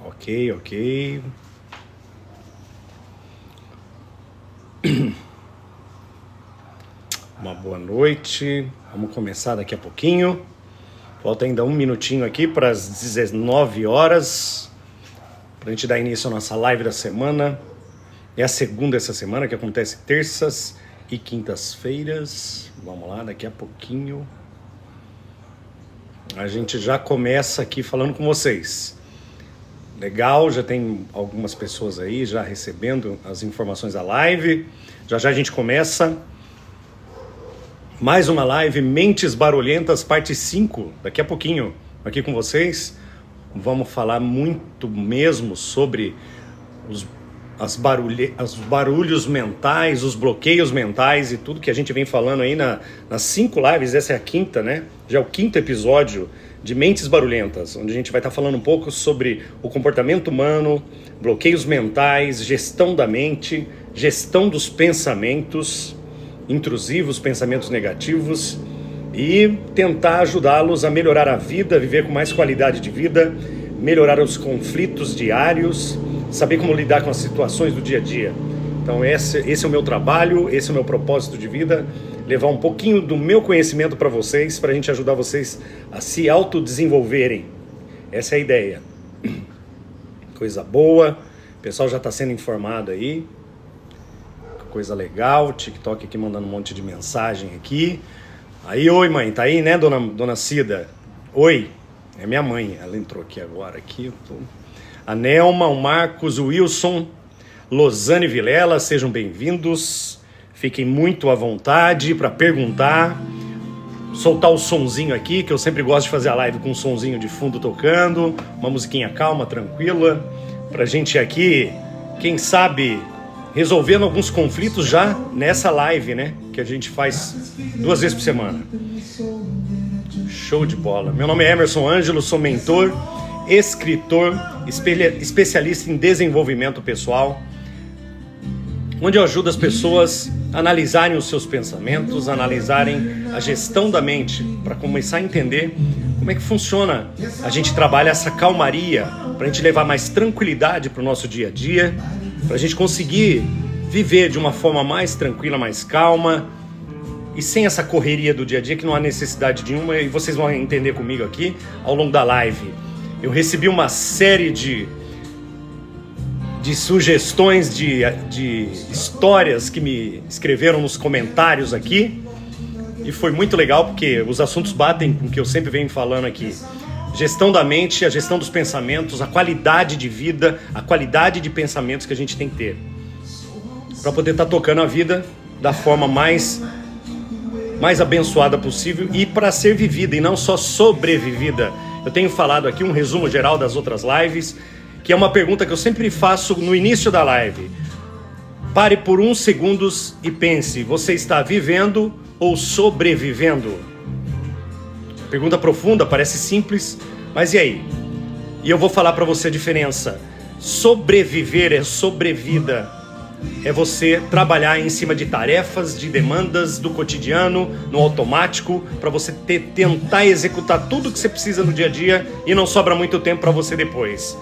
Ok. Uma boa noite. Vamos começar daqui a pouquinho. Falta ainda um minutinho aqui para as 19 horas. Para a gente dar início à nossa live da semana. É a segunda essa semana, que acontece terças e quintas-feiras. Vamos lá, daqui a pouquinho. A gente já começa aqui falando com vocês. Legal, já tem algumas pessoas aí já recebendo as informações da live. Já a gente começa. Mais uma live, Mentes Barulhentas, parte 5, daqui a pouquinho, aqui com vocês. Vamos falar muito mesmo sobre os barulhos mentais, os bloqueios mentais e tudo que a gente vem falando aí nas 5 lives. Essa é a quinta, né? Já é o 5º episódio de Mentes Barulhentas, onde a gente vai estar falando um pouco sobre o comportamento humano, bloqueios mentais, gestão da mente, gestão dos pensamentos intrusivos, pensamentos negativos, e tentar ajudá-los a melhorar a vida, viver com mais qualidade de vida, melhorar os conflitos diários, saber como lidar com as situações do dia a dia. Então esse é o meu trabalho, esse é o meu propósito de vida, levar um pouquinho do meu conhecimento para vocês, para a gente ajudar vocês a se autodesenvolverem. Essa é a ideia. Coisa boa, o pessoal já está sendo informado aí. Coisa legal, TikTok aqui mandando um monte de mensagem aqui. Aí, oi mãe, tá aí, né, dona Cida? Oi, é minha mãe, ela entrou aqui agora. A Nelma, o Marcos, o Wilson, Losane Vilela, sejam bem-vindos. Fiquem muito à vontade para perguntar. Soltar o sonzinho aqui, que eu sempre gosto de fazer a live com um sonzinho de fundo tocando. Uma musiquinha calma, tranquila. Pra gente aqui, quem sabe, resolvendo alguns conflitos já nessa live, né? Que a gente faz 2 vezes por semana. Show de bola. Meu nome é Emerson Ângelo, sou mentor, escritor, especialista em desenvolvimento pessoal, onde eu ajudo as pessoas a analisarem os seus pensamentos, a analisarem a gestão da mente, para começar a entender como é que funciona. A gente trabalha essa calmaria, para a gente levar mais tranquilidade para o nosso dia a dia, para a gente conseguir viver de uma forma mais tranquila, mais calma e sem essa correria do dia a dia, que não há necessidade de uma, e vocês vão entender comigo aqui ao longo da live. Eu recebi uma série de sugestões, de histórias que me escreveram nos comentários aqui, e foi muito legal porque os assuntos batem com o que eu sempre venho falando aqui. Gestão da mente, a gestão dos pensamentos, a qualidade de vida, a qualidade de pensamentos que a gente tem que ter para poder estar tocando a vida da forma mais abençoada possível e para ser vivida e não só sobrevivida. Eu tenho falado aqui um resumo geral das outras lives, que é uma pergunta que eu sempre faço no início da live. Pare por 1 segundo e pense: você está vivendo ou sobrevivendo? Pergunta profunda, parece simples, mas e aí? E eu vou falar para você a diferença. Sobreviver é sobrevida. É você trabalhar em cima de tarefas, de demandas do cotidiano, no automático, para você tentar executar tudo que você precisa no dia a dia e não sobra muito tempo para você depois.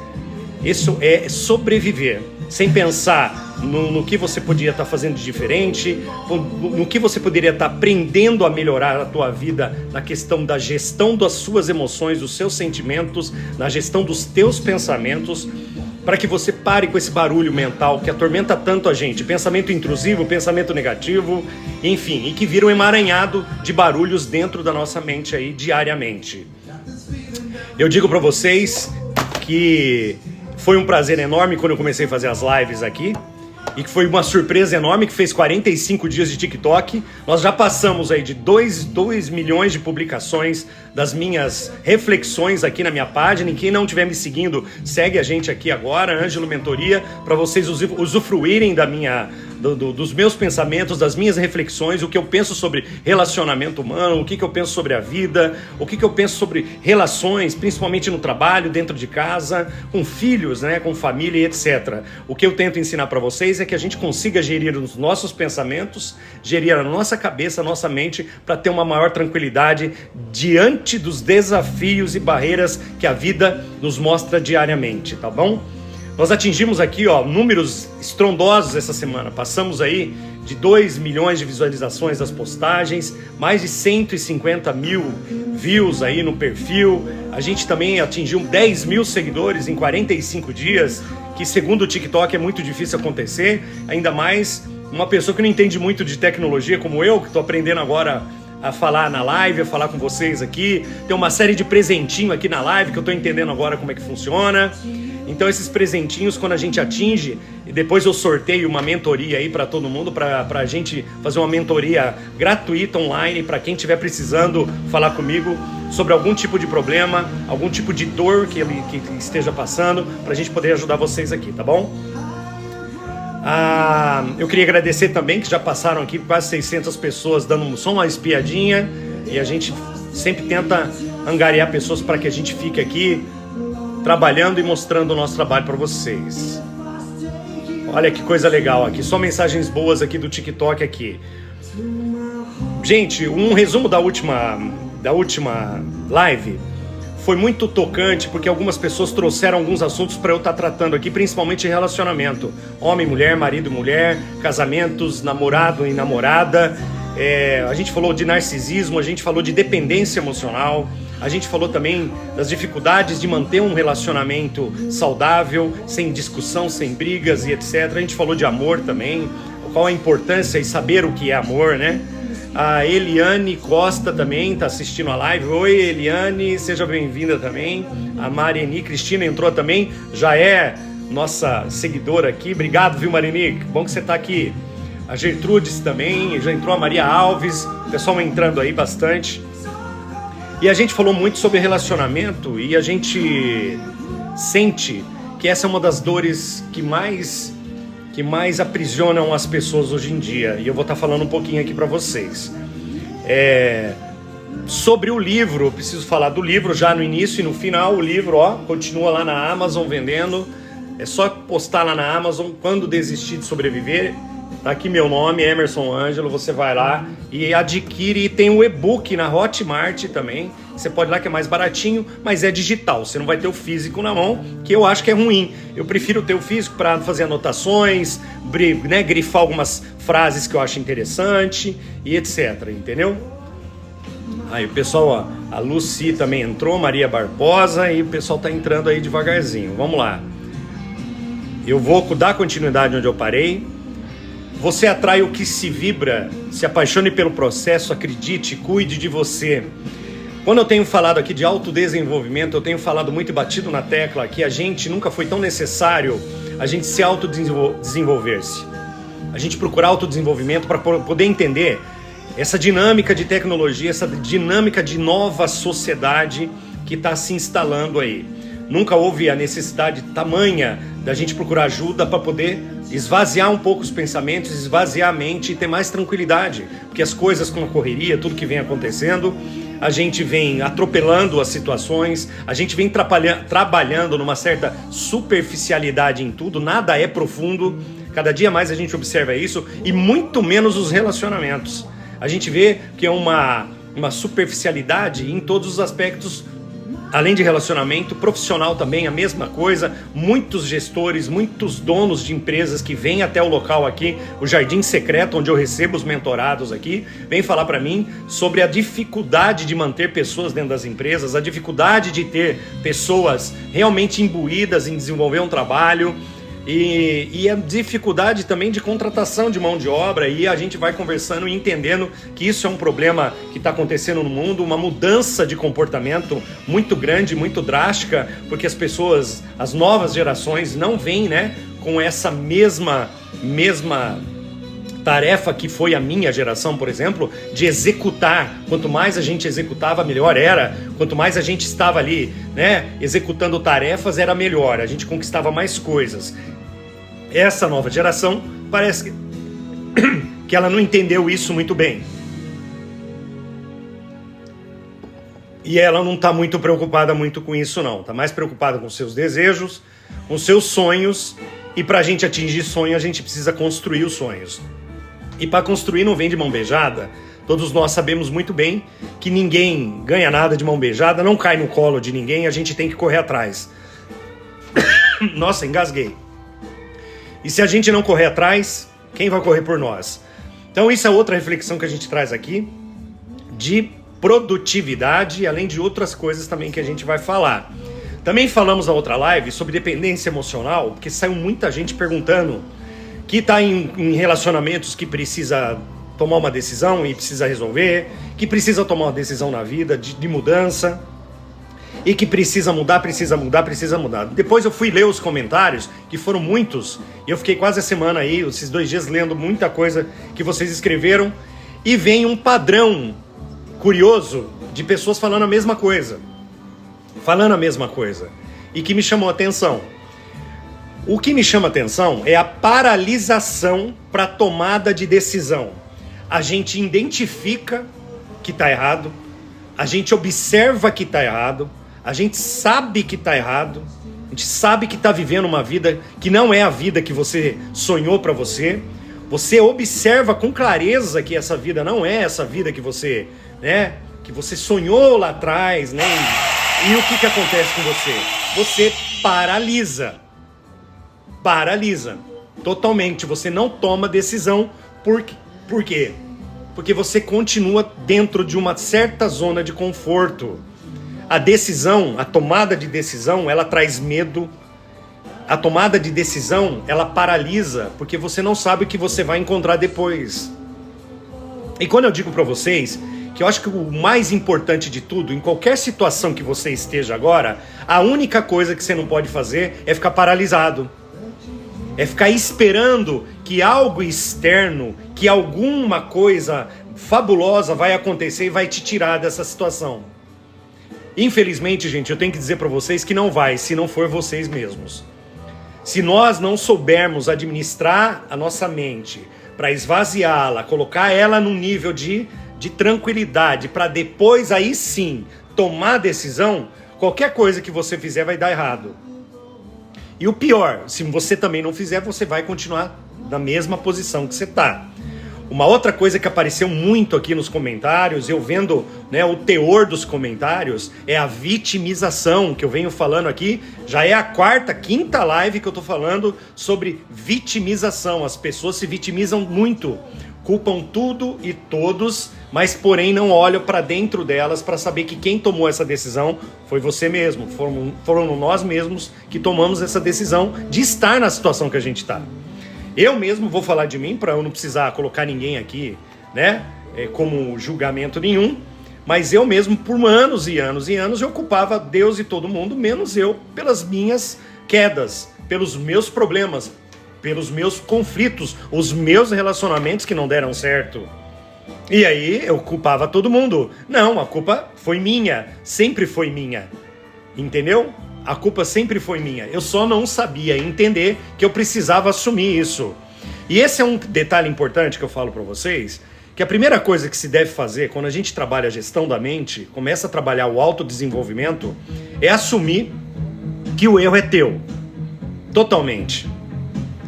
Isso é sobreviver, sem pensar no que você poderia estar fazendo de diferente, no que você poderia estar aprendendo a melhorar a tua vida, na questão da gestão das suas emoções, dos seus sentimentos, na gestão dos teus pensamentos, para que você pare com esse barulho mental que atormenta tanto a gente, pensamento intrusivo, pensamento negativo, enfim, e que vira um emaranhado de barulhos dentro da nossa mente aí diariamente. Eu digo para vocês que foi um prazer enorme quando eu comecei a fazer as lives aqui, e que foi uma surpresa enorme, que fez 45 dias de TikTok. Nós já passamos aí de 2 milhões de publicações das minhas reflexões aqui na minha página. E quem não estiver me seguindo, segue a gente aqui agora, Ângelo Mentoria, para vocês usufruírem da minha dos meus pensamentos, das minhas reflexões, o que eu penso sobre relacionamento humano, o que eu penso sobre a vida, o que eu penso sobre relações, principalmente no trabalho, dentro de casa, com filhos, né, com família e etc. O que eu tento ensinar para vocês é que a gente consiga gerir os nossos pensamentos, gerir a nossa cabeça, a nossa mente, para ter uma maior tranquilidade diante dos desafios e barreiras que a vida nos mostra diariamente, tá bom? Nós atingimos aqui, números estrondosos essa semana. Passamos aí de 2 milhões de visualizações das postagens, mais de 150 mil views aí no perfil. A gente também atingiu 10 mil seguidores em 45 dias, que segundo o TikTok é muito difícil acontecer, ainda mais uma pessoa que não entende muito de tecnologia como eu, que estou aprendendo agora a falar na live, a falar com vocês aqui. Tem uma série de presentinhos aqui na live que eu estou entendendo agora como é que funciona. Então esses presentinhos, quando a gente atinge, e depois eu sorteio uma mentoria aí para todo mundo, para a gente fazer uma mentoria gratuita online para quem estiver precisando falar comigo sobre algum tipo de problema, algum tipo de dor que esteja passando, para a gente poder ajudar vocês aqui, tá bom? Eu queria agradecer também que já passaram aqui quase 600 pessoas dando só uma espiadinha, e a gente sempre tenta angariar pessoas para que a gente fique aqui trabalhando e mostrando o nosso trabalho para vocês. Olha que coisa legal aqui, só mensagens boas aqui do TikTok aqui. Gente, um resumo da última live foi muito tocante, porque algumas pessoas trouxeram alguns assuntos para eu estar tratando aqui, principalmente em relacionamento. Homem, mulher, marido e mulher, casamentos, namorado e namorada. A gente falou de narcisismo, a gente falou de dependência emocional, a gente falou também das dificuldades de manter um relacionamento saudável, sem discussão, sem brigas e etc. A gente falou de amor também, qual a importância e saber o que é amor, né? A Eliane Costa também está assistindo a live. Oi, Eliane, seja bem-vinda também. A Mareni Cristina entrou também, já é nossa seguidora aqui. Obrigado, viu, Mareni? Bom que você está aqui. A Gertrudes também, já entrou a Maria Alves, o pessoal entrando aí bastante. E a gente falou muito sobre relacionamento e a gente sente que essa é uma das dores que mais aprisionam as pessoas hoje em dia. E eu vou estar falando um pouquinho aqui para vocês. Sobre o livro, eu preciso falar do livro já no início e no final. O livro, continua lá na Amazon vendendo. É só postar lá na Amazon, Quando Desistir de Sobreviver. Tá aqui meu nome, Emerson Ângelo, você vai lá e adquire. E tem o e-book na Hotmart também. Você pode ir lá que é mais baratinho, mas é digital. Você não vai ter o físico na mão, que eu acho que é ruim. Eu prefiro ter o físico para fazer anotações, né, grifar algumas frases que eu acho interessante e etc, entendeu? Aí o pessoal, a Lucy também entrou, Maria Barbosa, e o pessoal tá entrando aí devagarzinho. Vamos lá. Eu vou dar continuidade onde eu parei. Você atrai o que se vibra, se apaixone pelo processo, acredite, cuide de você. Quando eu tenho falado aqui de autodesenvolvimento, eu tenho falado muito e batido na tecla que a gente nunca foi tão necessário a gente se autodesenvolver-se. A gente procurar autodesenvolvimento para poder entender essa dinâmica de tecnologia, essa dinâmica de nova sociedade que está se instalando aí. Nunca houve a necessidade tamanha da gente procurar ajuda para poder esvaziar um pouco os pensamentos, esvaziar a mente e ter mais tranquilidade. Porque as coisas com a correria, tudo que vem acontecendo, a gente vem atropelando as situações, a gente vem trabalhando numa certa superficialidade em tudo, nada é profundo. Cada dia mais a gente observa isso, e muito menos os relacionamentos. A gente vê que é uma superficialidade em todos os aspectos. Além de relacionamento, profissional também, a mesma coisa. Muitos gestores, muitos donos de empresas que vêm até o local aqui, o Jardim Secreto, onde eu recebo os mentorados aqui, vêm falar para mim sobre a dificuldade de manter pessoas dentro das empresas, a dificuldade de ter pessoas realmente imbuídas em desenvolver um trabalho, e a dificuldade também de contratação de mão de obra. E a gente vai conversando e entendendo que isso é um problema que está acontecendo no mundo, uma mudança de comportamento muito grande, muito drástica, porque as pessoas, as novas gerações não vêm, né, com essa mesma tarefa que foi a minha geração, por exemplo, de executar. Quanto mais a gente executava, melhor era. Quanto mais a gente estava ali, né, executando tarefas, era melhor. A gente conquistava mais coisas. Essa nova geração parece que ela não entendeu isso muito bem. E ela não está muito preocupada com isso não, está mais preocupada com seus desejos, com seus sonhos, e para a gente atingir sonho a gente precisa construir os sonhos. E para construir não vem de mão beijada. Todos nós sabemos muito bem que ninguém ganha nada de mão beijada, não cai no colo de ninguém, a gente tem que correr atrás. Nossa, engasguei. E se a gente não correr atrás, quem vai correr por nós? Então isso é outra reflexão que a gente traz aqui, de produtividade, além de outras coisas também que a gente vai falar. Também falamos na outra live sobre dependência emocional, porque saiu muita gente perguntando que está em relacionamentos que precisa tomar uma decisão e precisa resolver, que precisa tomar uma decisão na vida de mudança, e que precisa mudar. Depois eu fui ler os comentários, que foram muitos, e eu fiquei quase a semana aí, esses 2 dias, lendo muita coisa que vocês escreveram, e vem um padrão curioso de pessoas falando a mesma coisa, e que me chamou a atenção. O que me chama a atenção é a paralisação para tomada de decisão. A gente identifica que está errado, a gente observa que está errado, a gente sabe que está errado, a gente sabe que está vivendo uma vida que não é a vida que você sonhou para você. Você observa com clareza que essa vida não é essa vida que você, que você sonhou lá atrás, E o que acontece com você? Você paralisa totalmente. Você não toma decisão. Por quê? Porque você continua dentro de uma certa zona de conforto. A tomada de decisão, ela traz medo. A tomada de decisão, ela paralisa, porque você não sabe o que você vai encontrar depois. E quando eu digo para vocês que eu acho que o mais importante de tudo, em qualquer situação que você esteja agora, a única coisa que você não pode fazer é ficar paralisado. É ficar esperando que algo externo, que alguma coisa fabulosa vai acontecer e vai te tirar dessa situação. Infelizmente, gente, eu tenho que dizer para vocês que não vai, se não for vocês mesmos. Se nós não soubermos administrar a nossa mente para esvaziá-la, colocar ela num nível de tranquilidade, para depois aí sim tomar a decisão, qualquer coisa que você fizer vai dar errado. E o pior, se você também não fizer, você vai continuar na mesma posição que você está. Uma outra coisa que apareceu muito aqui nos comentários, eu vendo o teor dos comentários, é a vitimização, que eu venho falando aqui, já é a quinta live que eu tô falando sobre vitimização. As pessoas se vitimizam muito, culpam tudo e todos, mas porém não olham para dentro delas para saber que quem tomou essa decisão foi você mesmo, foram nós mesmos que tomamos essa decisão de estar na situação que a gente está. Eu mesmo vou falar de mim para eu não precisar colocar ninguém aqui, como julgamento nenhum, mas eu mesmo por anos e anos e anos eu culpava Deus e todo mundo, menos eu, pelas minhas quedas, pelos meus problemas, pelos meus conflitos, os meus relacionamentos que não deram certo. E aí eu culpava todo mundo. Não, a culpa foi minha, sempre foi minha, entendeu? A culpa sempre foi minha. Eu só não sabia entender que eu precisava assumir isso. E esse é um detalhe importante que eu falo para vocês, que a primeira coisa que se deve fazer quando a gente trabalha a gestão da mente, começa a trabalhar o autodesenvolvimento, é assumir que o erro é teu. Totalmente.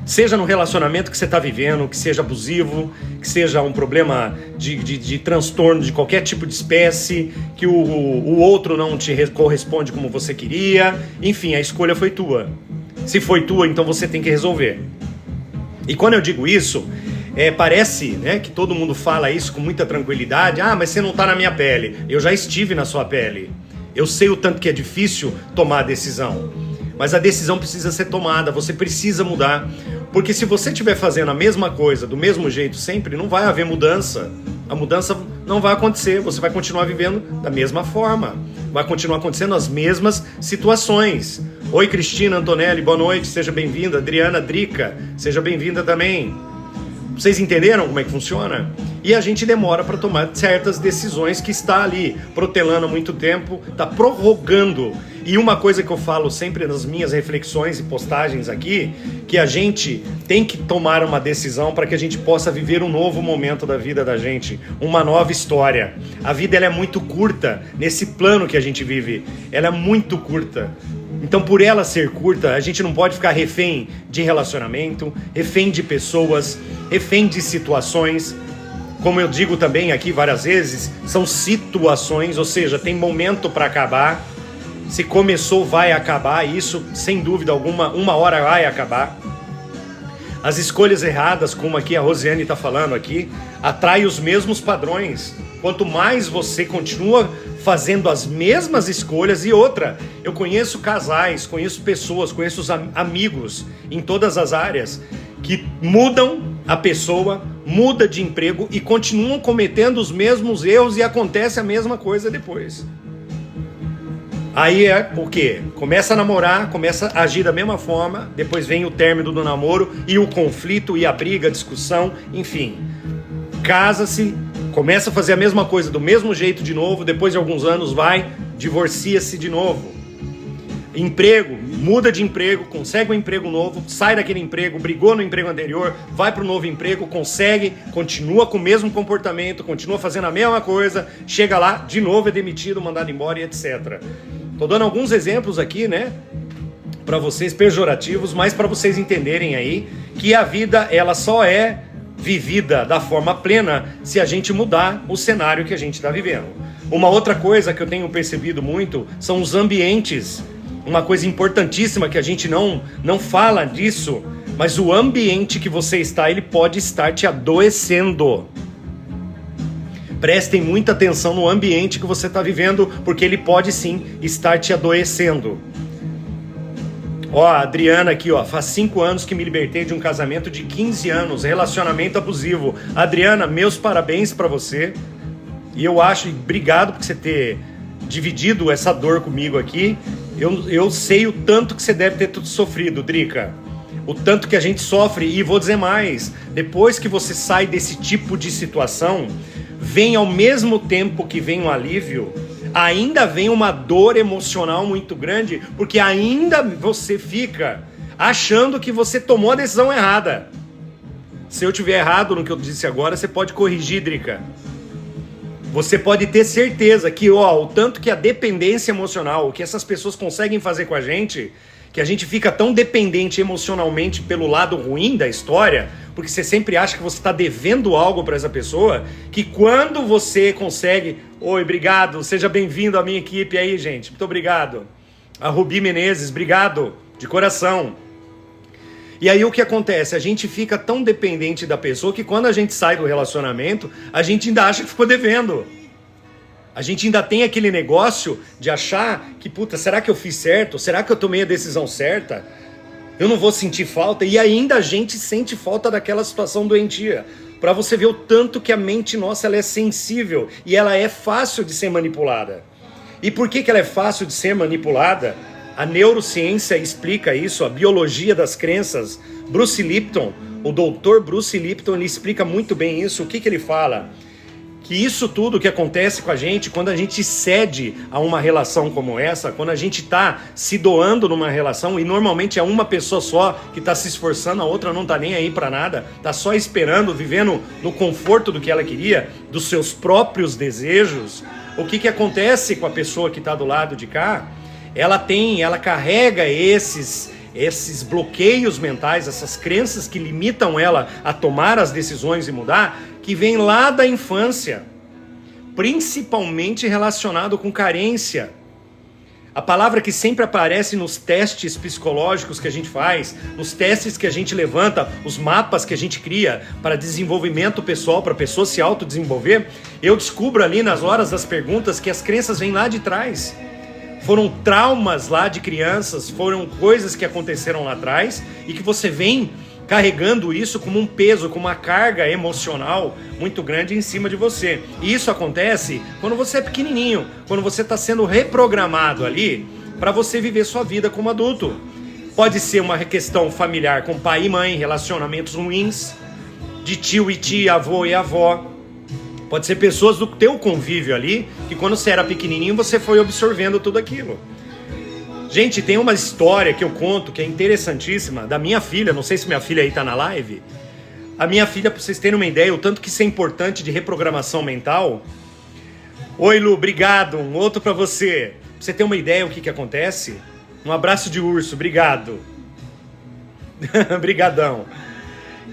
Seja no relacionamento que você está vivendo, que seja abusivo, que seja um problema de transtorno de qualquer tipo de espécie, que o outro não te corresponde como você queria. Enfim, a escolha foi tua. Se foi tua, então você tem que resolver. E quando eu digo isso, parece que todo mundo fala isso com muita tranquilidade. Ah, mas você não está na minha pele. Eu já estive na sua pele. Eu sei o tanto que é difícil tomar a decisão. Mas a decisão precisa ser tomada, você precisa mudar. Porque se você estiver fazendo a mesma coisa, do mesmo jeito sempre, não vai haver mudança. A mudança não vai acontecer, você vai continuar vivendo da mesma forma. Vai continuar acontecendo as mesmas situações. Oi, Cristina Antonelli, boa noite, seja bem-vinda. Adriana Drica, seja bem-vinda também. Vocês entenderam como é que funciona? e a gente demora para tomar certas decisões que está ali protelando há muito tempo, está prorrogando. E uma coisa que eu falo sempre nas minhas reflexões e postagens aqui, que a gente tem que tomar uma decisão para que a gente possa viver um novo momento da vida da gente, uma nova história. A vida ela é muito curta, nesse plano que a gente vive, ela é muito curta. Então, por ela ser curta, a gente não pode ficar refém de relacionamento, refém de pessoas, refém de situações. Como eu digo também aqui várias vezes, são situações, ou seja, tem momento para acabar. Se começou, vai acabar, isso sem dúvida alguma, uma hora vai acabar. As escolhas erradas, como aqui a Rosiane está falando aqui, atrai os mesmos padrões. Quanto mais você continua fazendo as mesmas escolhas, e outra, eu conheço casais, conheço pessoas, conheço amigos em todas as áreas que mudam a pessoa, muda de emprego e continuam cometendo os mesmos erros e acontece a mesma coisa depois. Aí é o quê? Começa a namorar, começa a agir da mesma forma, depois vem o término do namoro e o conflito e a briga, a discussão, enfim. Casa-se, começa a fazer a mesma coisa do mesmo jeito de novo, depois de alguns anos vai, divorcia-se de novo. Emprego, muda de emprego, consegue um emprego novo, sai daquele emprego, brigou no emprego anterior, vai para o novo emprego, consegue, continua com o mesmo comportamento, continua fazendo a mesma coisa, chega lá, de novo é demitido, mandado embora e etc. Tô dando alguns exemplos aqui, né, para vocês, pejorativos, mas para vocês entenderem aí que a vida, ela só é vivida da forma plena se a gente mudar o cenário que a gente está vivendo. Uma outra coisa que eu tenho percebido muito são os ambientes. Uma coisa importantíssima que a gente não fala disso, mas o ambiente que você está, ele pode estar te adoecendo. Prestem muita atenção no ambiente que você está vivendo, porque ele pode sim estar te adoecendo. Ó, a Adriana aqui, ó, faz 5 anos que me libertei de um casamento de 15 anos, relacionamento abusivo. Adriana, meus parabéns para você. E eu acho, obrigado por você ter dividido essa dor comigo aqui. Eu sei o tanto que você deve ter tudo sofrido, Drica. O tanto que a gente sofre, e vou dizer mais, depois que você sai desse tipo de situação, vem ao mesmo tempo que vem um alívio, ainda vem uma dor emocional muito grande, porque ainda você fica achando que você tomou a decisão errada. Se eu tiver errado no que eu disse agora, você pode corrigir, Drica. Você pode ter certeza que, ó, o tanto que a dependência emocional, o que essas pessoas conseguem fazer com a gente, que a gente fica tão dependente emocionalmente pelo lado ruim da história, porque você sempre acha que você está devendo algo para essa pessoa, que quando você consegue... Oi, obrigado, seja bem-vindo à minha equipe aí, gente. Muito obrigado. A Rubi Menezes, obrigado, de coração. E aí o que acontece? A gente fica tão dependente da pessoa que quando a gente sai do relacionamento, a gente ainda acha que ficou devendo. A gente ainda tem aquele negócio de achar que, puta, será que eu fiz certo? Será que eu tomei a decisão certa? Eu não vou sentir falta? E ainda a gente sente falta daquela situação doentia. Para você ver o tanto que a mente nossa ela é sensível e ela é fácil de ser manipulada. E por que ela é fácil de ser manipulada? A neurociência explica isso, a biologia das crenças. Bruce Lipton, o doutor Bruce Lipton, ele explica muito bem isso. O que ele fala? Que isso tudo que acontece com a gente, quando a gente cede a uma relação como essa, quando a gente está se doando numa relação, e normalmente é uma pessoa só que está se esforçando, a outra não está nem aí para nada, está só esperando, vivendo no conforto do que ela queria, dos seus próprios desejos, o que acontece com a pessoa que está do lado de cá? Ela carrega esses bloqueios mentais, essas crenças que limitam ela a tomar as decisões e mudar, que vem lá da infância, principalmente relacionado com carência. A palavra que sempre aparece nos testes psicológicos que a gente faz, nos testes que a gente levanta, os mapas que a gente cria para desenvolvimento pessoal, para a pessoa se autodesenvolver, eu descubro ali nas horas das perguntas que as crenças vêm lá de trás. Foram traumas lá de crianças, foram coisas que aconteceram lá atrás e que você vem carregando isso como um peso, como uma carga emocional muito grande em cima de você. E isso acontece quando você é pequenininho, quando você está sendo reprogramado ali para você viver sua vida como adulto. Pode ser uma questão familiar com pai e mãe, relacionamentos ruins, de tio e tia, avô e avó. Pode ser pessoas do teu convívio ali, que quando você era pequenininho, você foi absorvendo tudo aquilo. Gente, tem uma história que eu conto, que é interessantíssima, da minha filha, não sei se minha filha aí tá na live. A minha filha, pra vocês terem uma ideia, o tanto que isso é importante de reprogramação mental. Oi, Lu, obrigado, um outro pra você. Pra você ter uma ideia o que acontece, um abraço de urso, obrigado. Brigadão.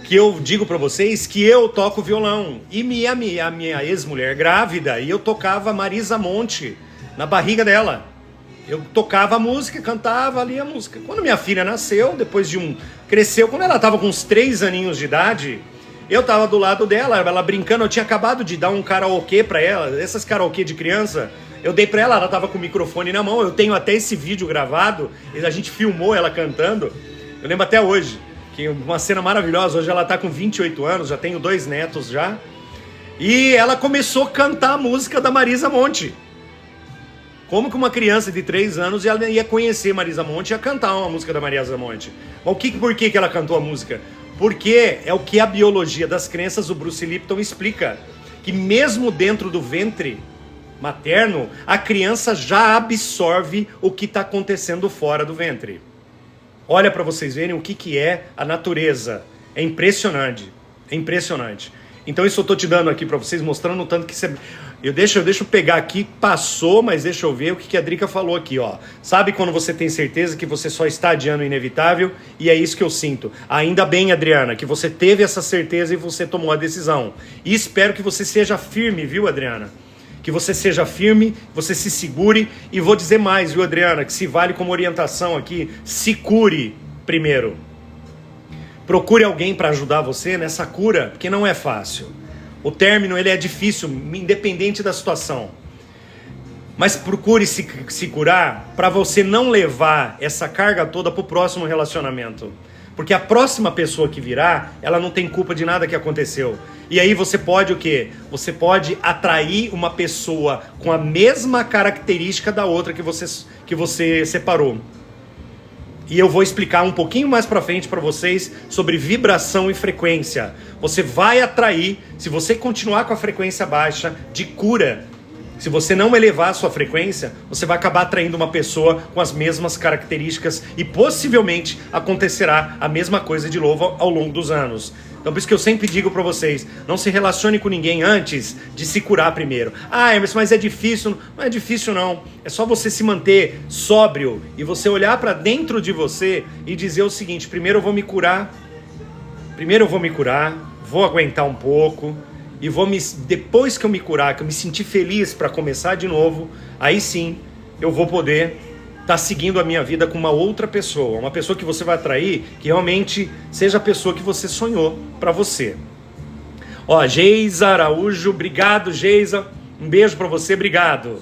Que eu digo pra vocês que eu toco violão. E a minha ex-mulher grávida, e eu tocava Marisa Monte na barriga dela. Eu tocava a música, cantava ali a música. Quando minha filha nasceu, cresceu, quando ela tava com uns 3 aninhos de idade, eu tava do lado dela, ela brincando, eu tinha acabado de dar um karaokê pra ela, essas karaokê de criança, eu dei pra ela tava com o microfone na mão, eu tenho até esse vídeo gravado, a gente filmou ela cantando, eu lembro até hoje. Que uma cena maravilhosa, hoje ela tá com 28 anos, já tenho 2 netos já. E ela começou a cantar a música da Marisa Monte. Como que uma criança de 3 anos ela ia conhecer Marisa Monte e ia cantar uma música da Marisa Monte? Mas por que ela cantou a música? Porque é o que a biologia das crenças, o Bruce Lipton explica. Que mesmo dentro do ventre materno, a criança já absorve o que está acontecendo fora do ventre. Olha para vocês verem o que é a natureza. É impressionante. É impressionante. Então isso eu tô te dando aqui para vocês, mostrando o tanto que você... Deixa eu pegar aqui, passou, mas deixa eu ver o que a Drica falou aqui, ó. Sabe quando você tem certeza que você só está adiando o inevitável? E é isso que eu sinto. Ainda bem, Adriana, que você teve essa certeza e você tomou a decisão. E espero que você seja firme, viu, Adriana? Que você seja firme, você se segure. E vou dizer mais, viu, Adriana? Que se vale como orientação aqui, se cure primeiro. Procure alguém para ajudar você nessa cura, porque não é fácil. O término, ele é difícil, independente da situação. Mas procure se curar para você não levar essa carga toda para o próximo relacionamento. Porque a próxima pessoa que virá, ela não tem culpa de nada que aconteceu. E aí você pode o quê? Você pode atrair uma pessoa com a mesma característica da outra que você separou. E eu vou explicar um pouquinho mais pra frente para vocês sobre vibração e frequência. Você vai atrair, se você continuar com a frequência baixa, de cura. Se você não elevar a sua frequência, você vai acabar atraindo uma pessoa com as mesmas características e possivelmente acontecerá a mesma coisa de novo ao longo dos anos. Então por isso que eu sempre digo para vocês, não se relacione com ninguém antes de se curar primeiro. Ah, Emerson, mas é difícil. Não é difícil não. É só você se manter sóbrio e você olhar para dentro de você e dizer o seguinte, primeiro eu vou me curar, vou aguentar um pouco e depois que eu me curar, que eu me sentir feliz para começar de novo, aí sim eu vou poder tá seguindo a minha vida com uma outra pessoa, uma pessoa que você vai atrair, que realmente seja a pessoa que você sonhou para você. Ó, Geisa Araújo, obrigado, Geisa, um beijo para você, obrigado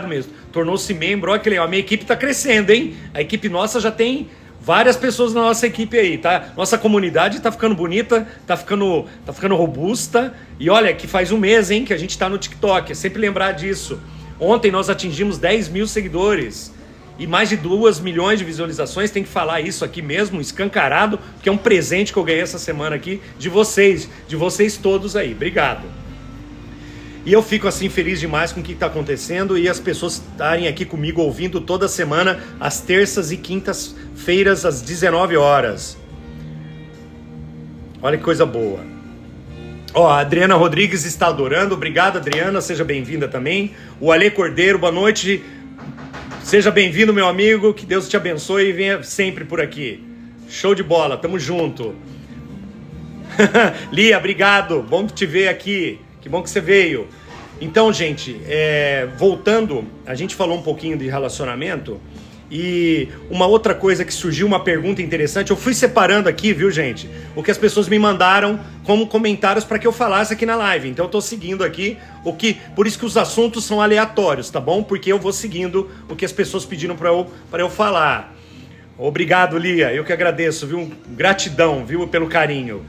mesmo, tornou-se membro, olha que legal, a minha equipe tá crescendo, hein, a equipe nossa já tem várias pessoas na nossa equipe aí, tá? Nossa comunidade tá ficando bonita, tá ficando robusta, e olha que faz um mês, hein, que a gente tá no TikTok, é sempre lembrar disso. Ontem nós atingimos 10 mil seguidores, e mais de 2 milhões de visualizações, tem que falar isso aqui mesmo, escancarado, porque é um presente que eu ganhei essa semana aqui de vocês todos aí. Obrigado. E eu fico assim feliz demais com o que está acontecendo e as pessoas estarem aqui comigo ouvindo toda semana, às terças e quintas-feiras, às 19 horas. Olha que coisa boa. Ó, a Adriana Rodrigues está adorando. Obrigado, Adriana, seja bem-vinda também. O Ale Cordeiro, boa noite. Seja bem-vindo, meu amigo, que Deus te abençoe e venha sempre por aqui. Show de bola, tamo junto. Lia, obrigado, bom te ver aqui, que bom que você veio. Então, gente, voltando, a gente falou um pouquinho de relacionamento e uma outra coisa que surgiu, uma pergunta interessante, eu fui separando aqui, viu, gente, o que as pessoas me mandaram como comentários para que eu falasse aqui na live. Então eu tô seguindo aqui por isso que os assuntos são aleatórios, tá bom? Porque eu vou seguindo o que as pessoas pediram para eu falar. Obrigado, Lia, eu que agradeço, viu? Gratidão, viu, pelo carinho.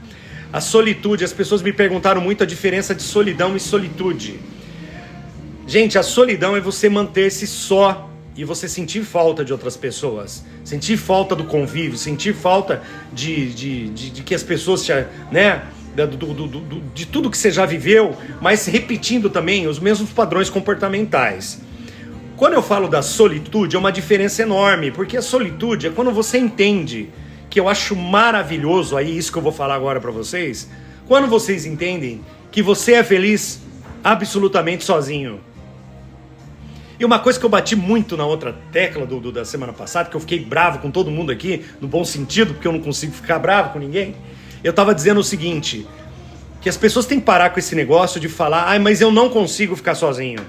A solitude, as pessoas me perguntaram muito a diferença de solidão e solitude. Gente, a solidão é você manter-se só e você sentir falta de outras pessoas, sentir falta do convívio, sentir falta de que as pessoas de tudo que você já viveu, mas repetindo também os mesmos padrões comportamentais. Quando eu falo da solitude, é uma diferença enorme, porque a solitude é quando você entende, que eu acho maravilhoso, aí isso que eu vou falar agora para vocês, quando vocês entendem que você é feliz absolutamente sozinho. E uma coisa que eu bati muito na outra tecla da semana passada, que eu fiquei bravo com todo mundo aqui, no bom sentido, porque eu não consigo ficar bravo com ninguém, eu tava dizendo o seguinte, que as pessoas têm que parar com esse negócio de falar, mas eu não consigo ficar sozinho.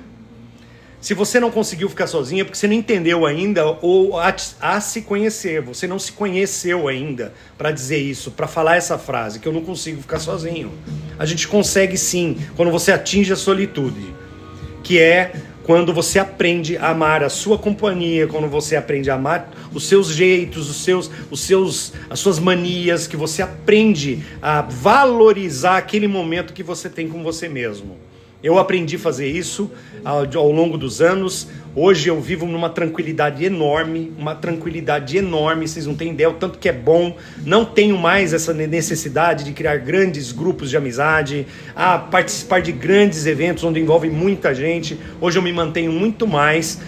Se você não conseguiu ficar sozinho é porque você não entendeu ainda ou a se conhecer, você não se conheceu ainda para dizer isso, para falar essa frase, que eu não consigo ficar sozinho. A gente consegue sim, quando você atinge a solitude, que é quando você aprende a amar a sua companhia, quando você aprende a amar os seus jeitos, as suas manias, que você aprende a valorizar aquele momento que você tem com você mesmo. Eu aprendi a fazer isso ao longo dos anos. Hoje eu vivo numa tranquilidade enorme, vocês não têm ideia o tanto que é bom. Não tenho mais essa necessidade de criar grandes grupos de amizade, a participar de grandes eventos onde envolve muita gente. Hoje eu me mantenho muito mais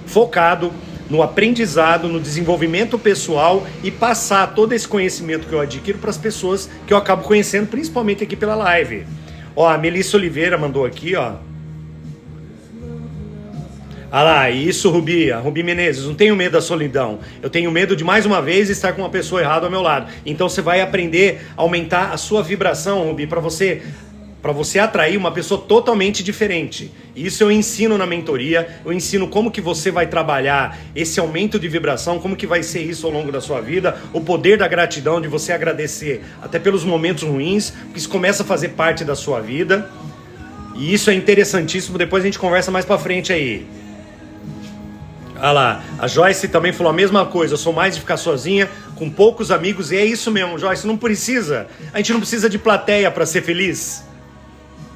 focado no aprendizado, no desenvolvimento pessoal e passar todo esse conhecimento que eu adquiro para as pessoas que eu acabo conhecendo, principalmente aqui pela live. Ó, a Melissa Oliveira mandou aqui, ó. Ah lá, isso, Rubi, a Rubi Menezes, não tenho medo da solidão. Eu tenho medo de, mais uma vez, estar com uma pessoa errada ao meu lado. Então você vai aprender a aumentar a sua vibração, Rubi, para você atrair uma pessoa totalmente diferente. Isso eu ensino na mentoria, eu ensino como que você vai trabalhar esse aumento de vibração, como que vai ser isso ao longo da sua vida, o poder da gratidão, de você agradecer até pelos momentos ruins, porque isso começa a fazer parte da sua vida. E isso é interessantíssimo, depois a gente conversa mais pra frente aí. Ah lá, a Joyce também falou a mesma coisa, eu sou mais de ficar sozinha, com poucos amigos, e é isso mesmo, Joyce, não precisa, a gente não precisa de plateia para ser feliz.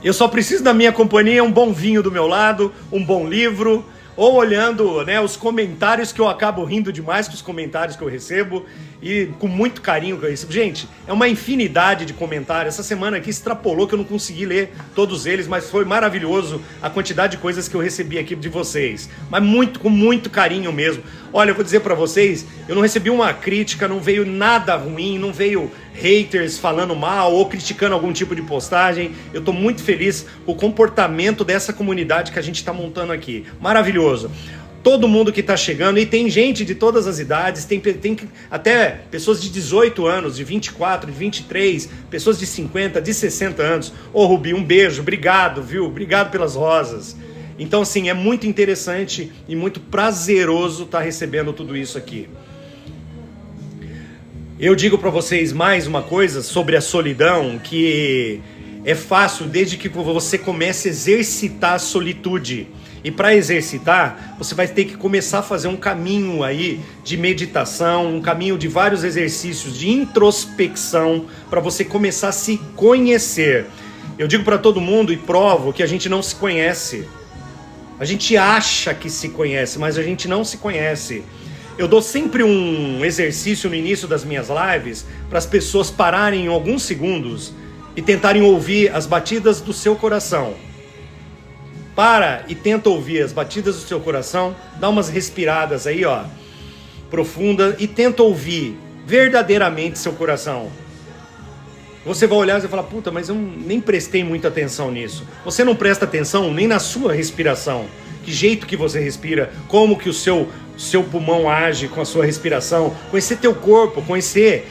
Eu só preciso da minha companhia, um bom vinho do meu lado, um bom livro, ou olhando, né, os comentários, que eu acabo rindo demais com os comentários que eu recebo, e com muito carinho que eu recebo. Gente, é uma infinidade de comentários. Essa semana aqui extrapolou que eu não consegui ler todos eles, mas foi maravilhoso a quantidade de coisas que eu recebi aqui de vocês. Mas com muito carinho mesmo. Olha, eu vou dizer pra vocês, eu não recebi uma crítica, não veio nada ruim, não veio haters falando mal ou criticando algum tipo de postagem. Eu tô muito feliz com o comportamento dessa comunidade que a gente tá montando aqui. Maravilhoso. Todo mundo que tá chegando, e tem gente de todas as idades, tem até pessoas de 18 anos, de 24, de 23, pessoas de 50, de 60 anos. Ô Rubi, um beijo, obrigado, viu? Obrigado pelas rosas. Então, assim, é muito interessante e muito prazeroso estar recebendo tudo isso aqui. Eu digo para vocês mais uma coisa sobre a solidão, que é fácil desde que você comece a exercitar a solitude. E para exercitar, você vai ter que começar a fazer um caminho aí de meditação, um caminho de vários exercícios de introspecção, para você começar a se conhecer. Eu digo para todo mundo e provo que a gente não se conhece. A gente acha que se conhece, mas a gente não se conhece. Eu dou sempre um exercício no início das minhas lives para as pessoas pararem em alguns segundos e tentarem ouvir as batidas do seu coração. Para e tenta ouvir as batidas do seu coração, dá umas respiradas aí, ó, profunda, e tenta ouvir verdadeiramente seu coração. Você vai olhar e vai falar, puta, mas eu nem prestei muita atenção nisso. Você não presta atenção nem na sua respiração. Que jeito que você respira, como que o seu pulmão age com a sua respiração, conhecer teu corpo, conhecer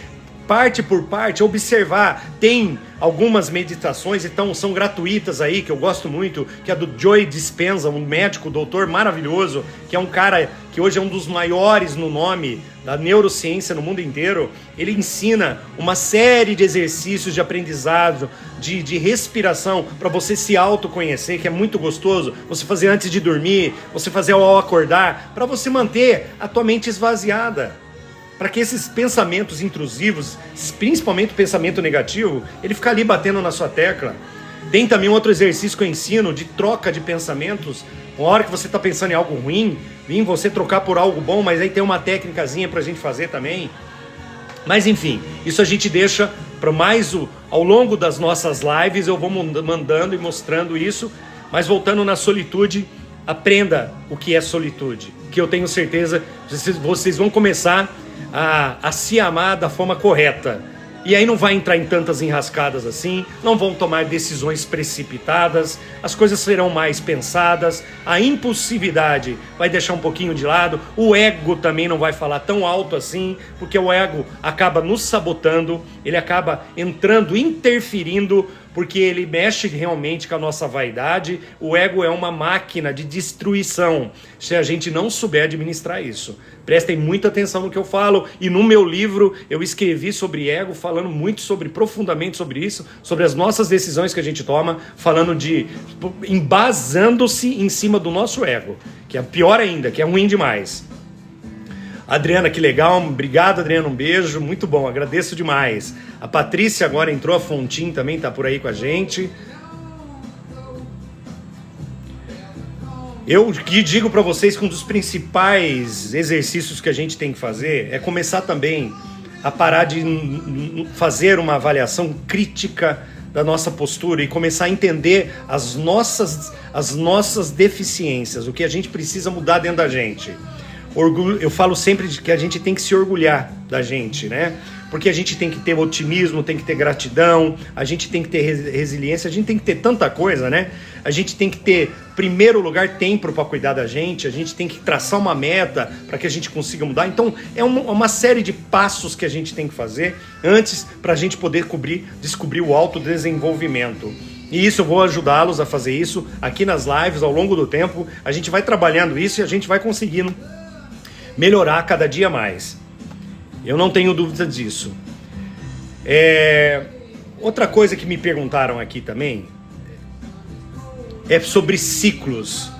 parte por parte, observar. Tem algumas meditações, então são gratuitas aí, que eu gosto muito, que é do Joe Dispenza, um médico, doutor maravilhoso, que é um cara que hoje é um dos maiores no nome da neurociência no mundo inteiro. Ele ensina uma série de exercícios de aprendizado, de respiração, para você se autoconhecer, que é muito gostoso, você fazer antes de dormir, você fazer ao acordar, para você manter a tua mente esvaziada. Para que esses pensamentos intrusivos, principalmente o pensamento negativo, ele fica ali batendo na sua tecla. Tem também um outro exercício que eu ensino de troca de pensamentos. Uma hora que você está pensando em algo ruim, vem você trocar por algo bom, mas aí tem uma técnicazinha para a gente fazer também. Mas enfim, isso a gente deixa para ao longo das nossas lives eu vou mandando e mostrando isso, mas voltando na solitude, aprenda o que é solitude, que eu tenho certeza que vocês vão começar a se amar da forma correta. E aí não vai entrar em tantas enrascadas assim, não vão tomar decisões precipitadas, as coisas serão mais pensadas, a impulsividade vai deixar um pouquinho de lado, o ego também não vai falar tão alto assim, porque o ego acaba nos sabotando, ele acaba entrando, interferindo, porque ele mexe realmente com a nossa vaidade. O ego é uma máquina de destruição, se a gente não souber administrar isso. Prestem muita atenção no que eu falo, e no meu livro eu escrevi sobre ego, falando muito profundamente sobre isso, sobre as nossas decisões que a gente toma, falando embasando-se em cima do nosso ego, que é pior ainda, que é ruim demais. Adriana, que legal, obrigado Adriana, um beijo, muito bom, agradeço demais. A Patrícia agora entrou, a Fontin também tá por aí com a gente. Eu que digo para vocês que um dos principais exercícios que a gente tem que fazer é começar também a parar de fazer uma avaliação crítica da nossa postura e começar a entender as nossas deficiências, o que a gente precisa mudar dentro da gente. Eu falo sempre de que a gente tem que se orgulhar da gente, né? Porque a gente tem que ter otimismo, tem que ter gratidão, a gente tem que ter resiliência, a gente tem que ter tanta coisa, né? A gente tem que ter, em primeiro lugar, tempo para cuidar da gente, a gente tem que traçar uma meta para que a gente consiga mudar. Então, é uma série de passos que a gente tem que fazer antes para a gente poder descobrir o autodesenvolvimento. E isso eu vou ajudá-los a fazer isso aqui nas lives ao longo do tempo. A gente vai trabalhando isso e a gente vai conseguindo melhorar cada dia mais. Eu não tenho dúvida disso. Outra coisa que me perguntaram aqui também é sobre ciclos.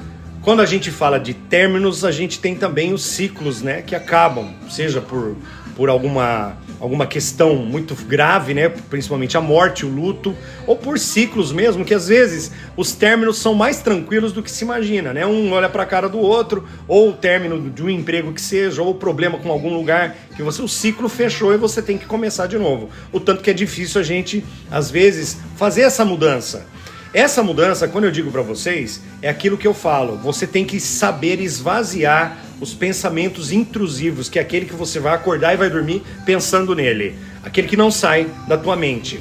Quando a gente fala de términos, a gente tem também os ciclos, né, que acabam, seja por alguma questão muito grave, né, principalmente a morte, o luto, ou por ciclos mesmo, que às vezes os términos são mais tranquilos do que se imagina, né? Um olha para a cara do outro, ou o término de um emprego que seja, ou o problema com algum lugar que o ciclo fechou e você tem que começar de novo. O tanto que é difícil a gente, às vezes, fazer essa mudança. Essa mudança, quando eu digo para vocês, é aquilo que eu falo. Você tem que saber esvaziar os pensamentos intrusivos, que é aquele que você vai acordar e vai dormir pensando nele. Aquele que não sai da tua mente.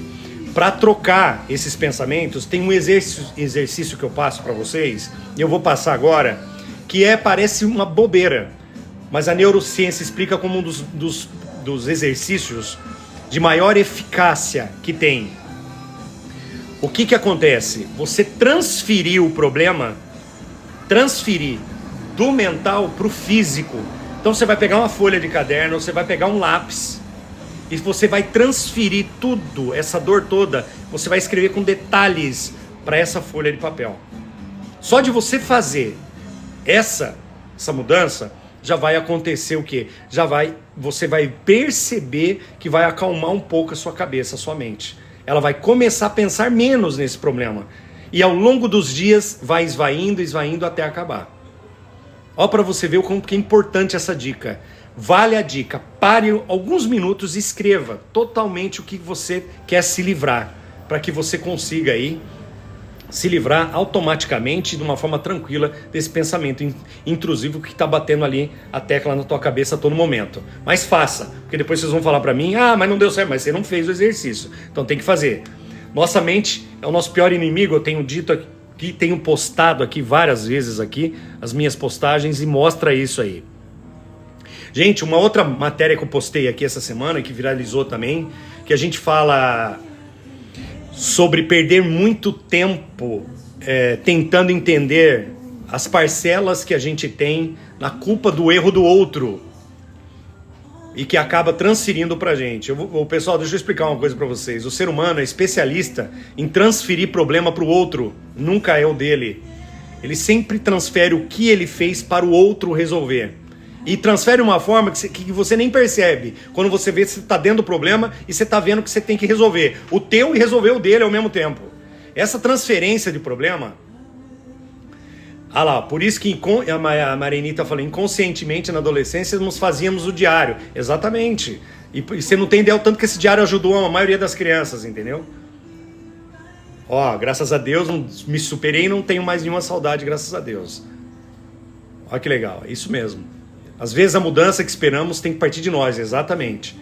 Para trocar esses pensamentos, tem um exercício que eu passo para vocês, e eu vou passar agora, que parece uma bobeira, mas a neurociência explica como um dos exercícios de maior eficácia que tem. O que acontece? Você transferir o problema, transferir do mental para o físico. Então você vai pegar uma folha de caderno, você vai pegar um lápis e você vai transferir tudo, essa dor toda, você vai escrever com detalhes para essa folha de papel. Só de você fazer essa mudança, já vai acontecer o quê? Você vai perceber que vai acalmar um pouco a sua cabeça, a sua mente. Ela vai começar a pensar menos nesse problema. E ao longo dos dias vai esvaindo até acabar. Olha para você ver o como que é importante essa dica. Vale a dica. Pare alguns minutos e escreva totalmente o que você quer se livrar. Para que você consiga aí se livrar automaticamente de uma forma tranquila desse pensamento intrusivo que está batendo ali a tecla na tua cabeça a todo momento. Mas faça, porque depois vocês vão falar para mim, mas não deu certo, mas você não fez o exercício. Então tem que fazer. Nossa mente é o nosso pior inimigo, eu tenho dito aqui, tenho postado aqui várias vezes aqui as minhas postagens e mostra isso aí. Gente, uma outra matéria que eu postei aqui essa semana, que viralizou também, que a gente fala sobre perder muito tempo tentando entender as parcelas que a gente tem na culpa do erro do outro e que acaba transferindo pra gente. Pessoal, deixa eu explicar uma coisa pra vocês. O ser humano é especialista em transferir problema pro outro, nunca é o dele. Ele sempre transfere o que ele fez para o outro resolver. E transfere de uma forma que você nem percebe. Quando você vê que você está dentro do problema e você está vendo que você tem que resolver o teu e resolver o dele ao mesmo tempo. Essa transferência de problema... por isso que a Marinita falou, inconscientemente na adolescência nos fazíamos o diário. Exatamente. E você não tem ideia o tanto que esse diário ajudou a maioria das crianças, entendeu? Ó, graças a Deus, me superei e não tenho mais nenhuma saudade, graças a Deus. Olha que legal, é isso mesmo. Às vezes a mudança que esperamos tem que partir de nós, exatamente.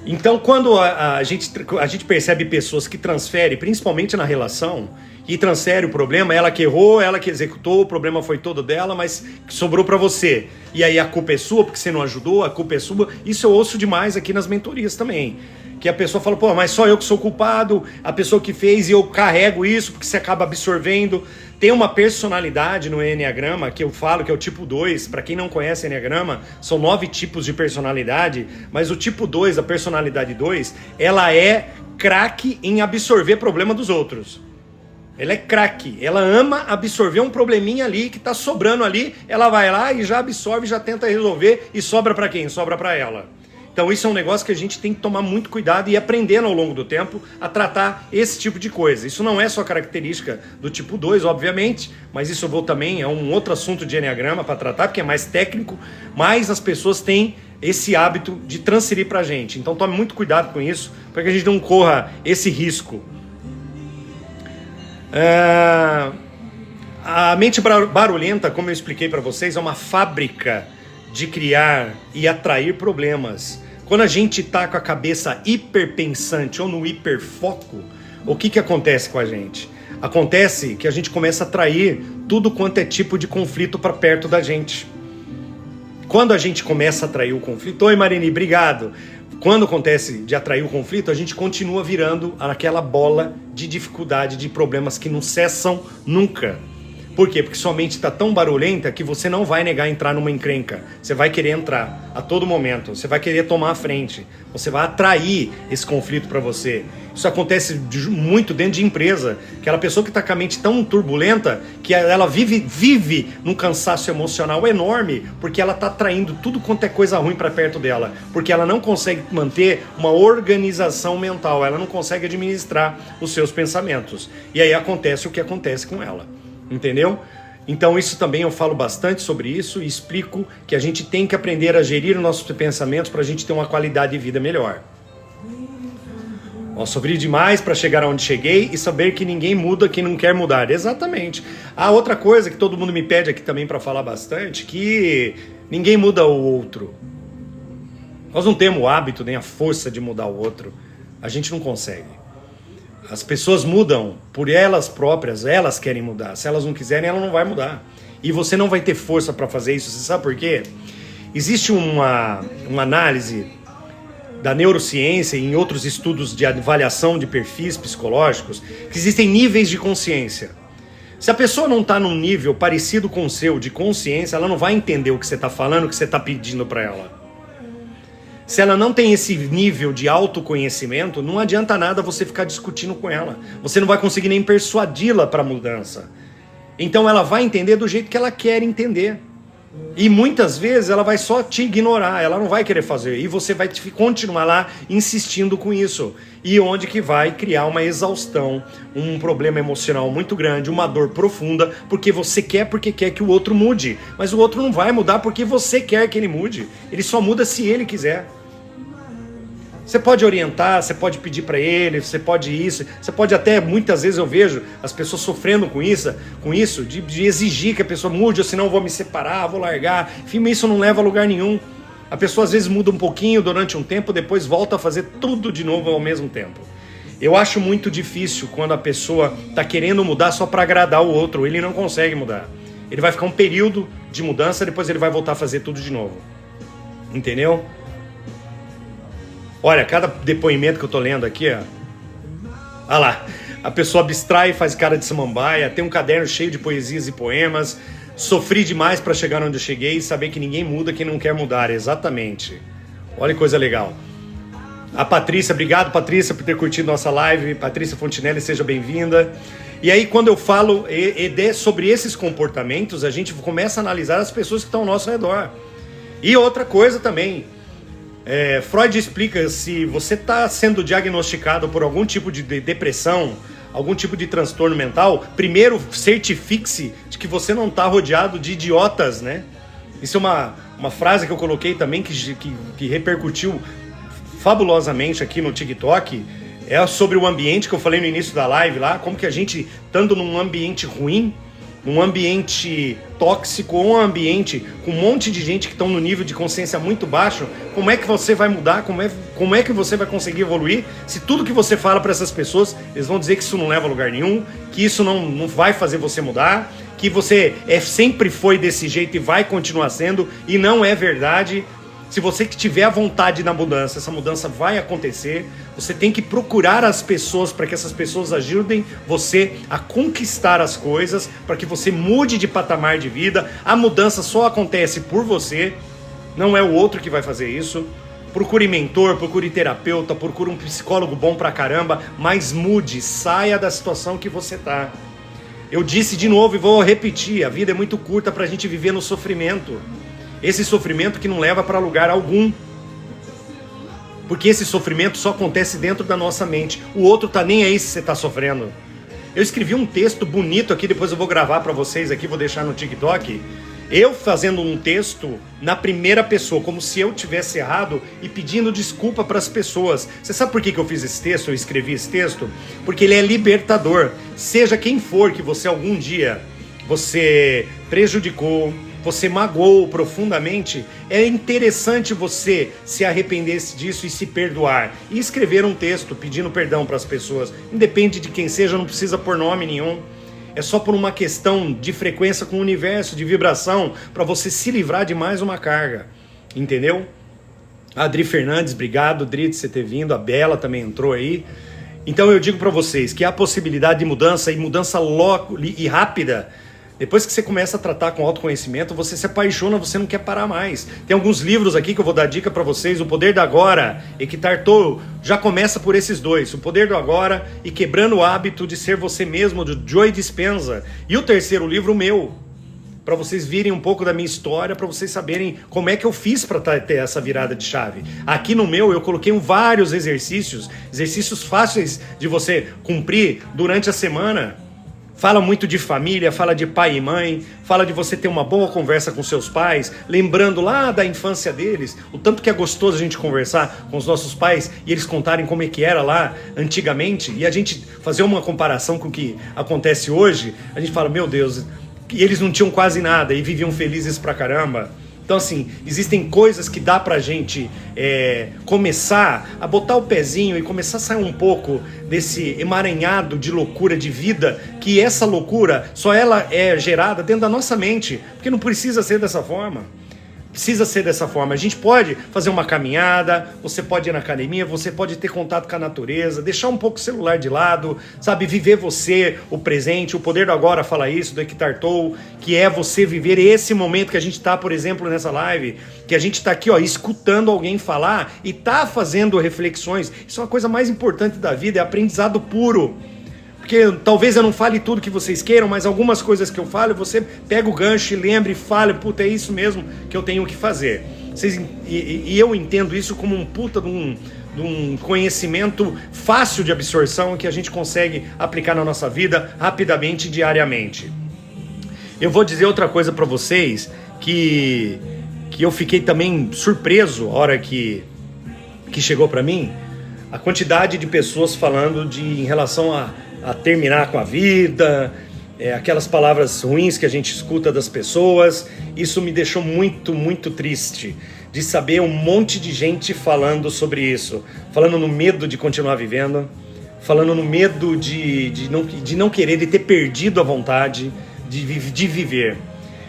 Então, quando a gente percebe pessoas que transferem, principalmente na relação, e transfere o problema, ela que errou, ela que executou, o problema foi todo dela, mas que sobrou pra você. E aí a culpa é sua, porque você não ajudou, a culpa é sua. Isso eu ouço demais aqui nas mentorias também. Que a pessoa fala, pô, mas só eu que sou culpado, a pessoa que fez e eu carrego isso, porque você acaba absorvendo. Tem uma personalidade no Enneagrama, que eu falo que é o tipo 2, para quem não conhece Enneagrama, são 9 tipos de personalidade, mas o tipo 2, a personalidade 2, ela é craque em absorver problema dos outros. Ela é craque, ela ama absorver um probleminha ali que tá sobrando ali, ela vai lá e já absorve, já tenta resolver e sobra para quem? Sobra para ela. Então isso é um negócio que a gente tem que tomar muito cuidado e ir aprendendo ao longo do tempo a tratar esse tipo de coisa. Isso não é só característica do tipo 2, obviamente, mas isso eu vou também, é um outro assunto de Enneagrama para tratar, porque é mais técnico, mas as pessoas têm esse hábito de transferir pra gente. Então tome muito cuidado com isso, para que a gente não corra esse risco. A mente barulhenta, como eu expliquei para vocês, é uma fábrica de criar e atrair problemas. Quando a gente tá com a cabeça hiperpensante ou no hiperfoco, o que acontece com a gente? Acontece que a gente começa a atrair tudo quanto é tipo de conflito para perto da gente. Quando a gente começa a atrair o conflito... Oi, Marini, obrigado. Quando acontece de atrair o conflito, a gente continua virando aquela bola de dificuldade, de problemas que não cessam nunca. Por quê? Porque sua mente está tão barulhenta que você não vai negar entrar numa encrenca. Você vai querer entrar a todo momento. Você vai querer tomar a frente. Você vai atrair esse conflito para você. Isso acontece muito dentro de empresa. Aquela pessoa que está com a mente tão turbulenta que ela vive num cansaço emocional enorme porque ela está atraindo tudo quanto é coisa ruim para perto dela. Porque ela não consegue manter uma organização mental. Ela não consegue administrar os seus pensamentos. E aí acontece o que acontece com ela. Entendeu? Então isso também eu falo bastante sobre isso e explico que a gente tem que aprender a gerir os nossos pensamentos para a gente ter uma qualidade de vida melhor. Sofri demais para chegar onde cheguei e saber que ninguém muda quem não quer mudar. Exatamente. Outra coisa que todo mundo me pede aqui também para falar bastante, que ninguém muda o outro. Nós não temos o hábito nem a força de mudar o outro. A gente não consegue. As pessoas mudam por elas próprias, elas querem mudar. Se elas não quiserem, ela não vai mudar. E você não vai ter força para fazer isso. Você sabe por quê? Existe uma análise da neurociência e em outros estudos de avaliação de perfis psicológicos que existem níveis de consciência. Se a pessoa não está num nível parecido com o seu de consciência, ela não vai entender o que você está falando, o que você está pedindo para ela. Se ela não tem esse nível de autoconhecimento, não adianta nada você ficar discutindo com ela. Você não vai conseguir nem persuadi-la para a mudança. Então ela vai entender do jeito que ela quer entender. E muitas vezes ela vai só te ignorar, ela não vai querer fazer. E você vai continuar lá insistindo com isso. E onde que vai criar uma exaustão, um problema emocional muito grande, uma dor profunda, porque quer que o outro mude. Mas o outro não vai mudar porque você quer que ele mude. Ele só muda se ele quiser. Você pode orientar, você pode pedir para ele, você pode isso, você pode até, muitas vezes eu vejo as pessoas sofrendo com isso de exigir que a pessoa mude, ou senão eu vou me separar, vou largar, enfim, isso não leva a lugar nenhum. A pessoa às vezes muda um pouquinho durante um tempo, depois volta a fazer tudo de novo ao mesmo tempo. Eu acho muito difícil quando a pessoa está querendo mudar só para agradar o outro, ele não consegue mudar. Ele vai ficar um período de mudança, depois ele vai voltar a fazer tudo de novo. Entendeu? Olha, cada depoimento que eu tô lendo aqui, ó. Olha lá, a pessoa abstrai, faz cara de samambaia, tem um caderno cheio de poesias e poemas. Sofri demais para chegar onde eu cheguei e saber que ninguém muda quem não quer mudar. Exatamente. Olha que coisa legal. A Patrícia, obrigado Patrícia por ter curtido nossa live. Patrícia Fontinelli, seja bem-vinda. E aí quando eu falo sobre esses comportamentos, a gente começa a analisar as pessoas que estão ao nosso redor. E outra coisa também, Freud explica, se você está sendo diagnosticado por algum tipo de depressão, algum tipo de transtorno mental, primeiro certifique-se de que você não está rodeado de idiotas, né? Isso é uma frase que eu coloquei também que repercutiu fabulosamente aqui no TikTok, é sobre o ambiente que eu falei no início da live lá, como que a gente, estando num ambiente ruim, num ambiente tóxico, ou um ambiente com um monte de gente que estão no nível de consciência muito baixo, como é que você vai mudar, como é que você vai conseguir evoluir, se tudo que você fala para essas pessoas, eles vão dizer que isso não leva a lugar nenhum, que isso não vai fazer você mudar, que você sempre foi desse jeito e vai continuar sendo, e não é verdade. Se você que tiver a vontade na mudança, essa mudança vai acontecer. Você tem que procurar as pessoas para que essas pessoas ajudem você a conquistar as coisas, para que você mude de patamar de vida. A mudança só acontece por você, não é o outro que vai fazer isso. Procure mentor, procure terapeuta, procure um psicólogo bom pra caramba, mas mude, saia da situação que você tá. Eu disse de novo e vou repetir, a vida é muito curta pra gente viver no sofrimento. Esse sofrimento que não leva para lugar algum. Porque esse sofrimento só acontece dentro da nossa mente. O outro tá nem aí se você tá sofrendo. Eu escrevi um texto bonito aqui, depois eu vou gravar para vocês aqui, vou deixar no TikTok. Eu fazendo um texto na primeira pessoa, como se eu tivesse errado e pedindo desculpa para as pessoas. Você sabe por que eu fiz esse texto, eu escrevi esse texto? Porque ele é libertador. Seja quem for que você algum dia você prejudicou, você magoou profundamente, é interessante você se arrepender disso e se perdoar. E escrever um texto pedindo perdão para as pessoas. Independe de quem seja, não precisa pôr nome nenhum. É só por uma questão de frequência com o universo, de vibração, para você se livrar de mais uma carga. Entendeu? Adri Fernandes, obrigado, Adri, de você ter vindo. A Bela também entrou aí. Então eu digo para vocês que há possibilidade de mudança, e mudança logo e rápida. Depois que você começa a tratar com autoconhecimento, você se apaixona, você não quer parar mais. Tem alguns livros aqui que eu vou dar dica para vocês. O Poder do Agora, Eckhart Tolle, já começa por esses dois. O Poder do Agora e Quebrando o Hábito de Ser Você Mesmo, do Joe Dispenza. E o terceiro livro, meu, para vocês virem um pouco da minha história, para vocês saberem como é que eu fiz para ter essa virada de chave. Aqui no meu, eu coloquei vários exercícios fáceis de você cumprir durante a semana. Fala muito de família, fala de pai e mãe, fala de você ter uma boa conversa com seus pais, lembrando lá da infância deles, o tanto que é gostoso a gente conversar com os nossos pais e eles contarem como é que era lá antigamente, e a gente fazer uma comparação com o que acontece hoje, a gente fala, meu Deus, e eles não tinham quase nada e viviam felizes pra caramba. Então, assim, existem coisas que dá pra gente começar a botar o pezinho e começar a sair um pouco desse emaranhado de loucura de vida, que essa loucura, só ela é gerada dentro da nossa mente, porque não precisa ser dessa forma. Precisa ser dessa forma. A gente pode fazer uma caminhada, você pode ir na academia, você pode ter contato com a natureza, deixar um pouco o celular de lado, sabe? Viver você, o presente. O Poder do Agora fala isso, do Eckhart Tolle, que é você viver esse momento que a gente está, por exemplo, nessa live, que a gente está aqui, ó, escutando alguém falar e tá fazendo reflexões. Isso é uma coisa mais importante da vida, é aprendizado puro. Porque talvez eu não fale tudo que vocês queiram, mas algumas coisas que eu falo, você pega o gancho e lembra e fala, puta, é isso mesmo que eu tenho que fazer. E eu entendo isso como um puta de um conhecimento fácil de absorção que a gente consegue aplicar na nossa vida rapidamente, diariamente. Eu vou dizer outra coisa para vocês que eu fiquei também surpreso a hora que chegou para mim, a quantidade de pessoas falando em relação a terminar com a vida, aquelas palavras ruins que a gente escuta das pessoas. Isso me deixou muito, muito triste de saber um monte de gente falando sobre isso, falando no medo de continuar vivendo, falando no medo de não querer, de ter perdido a vontade de viver.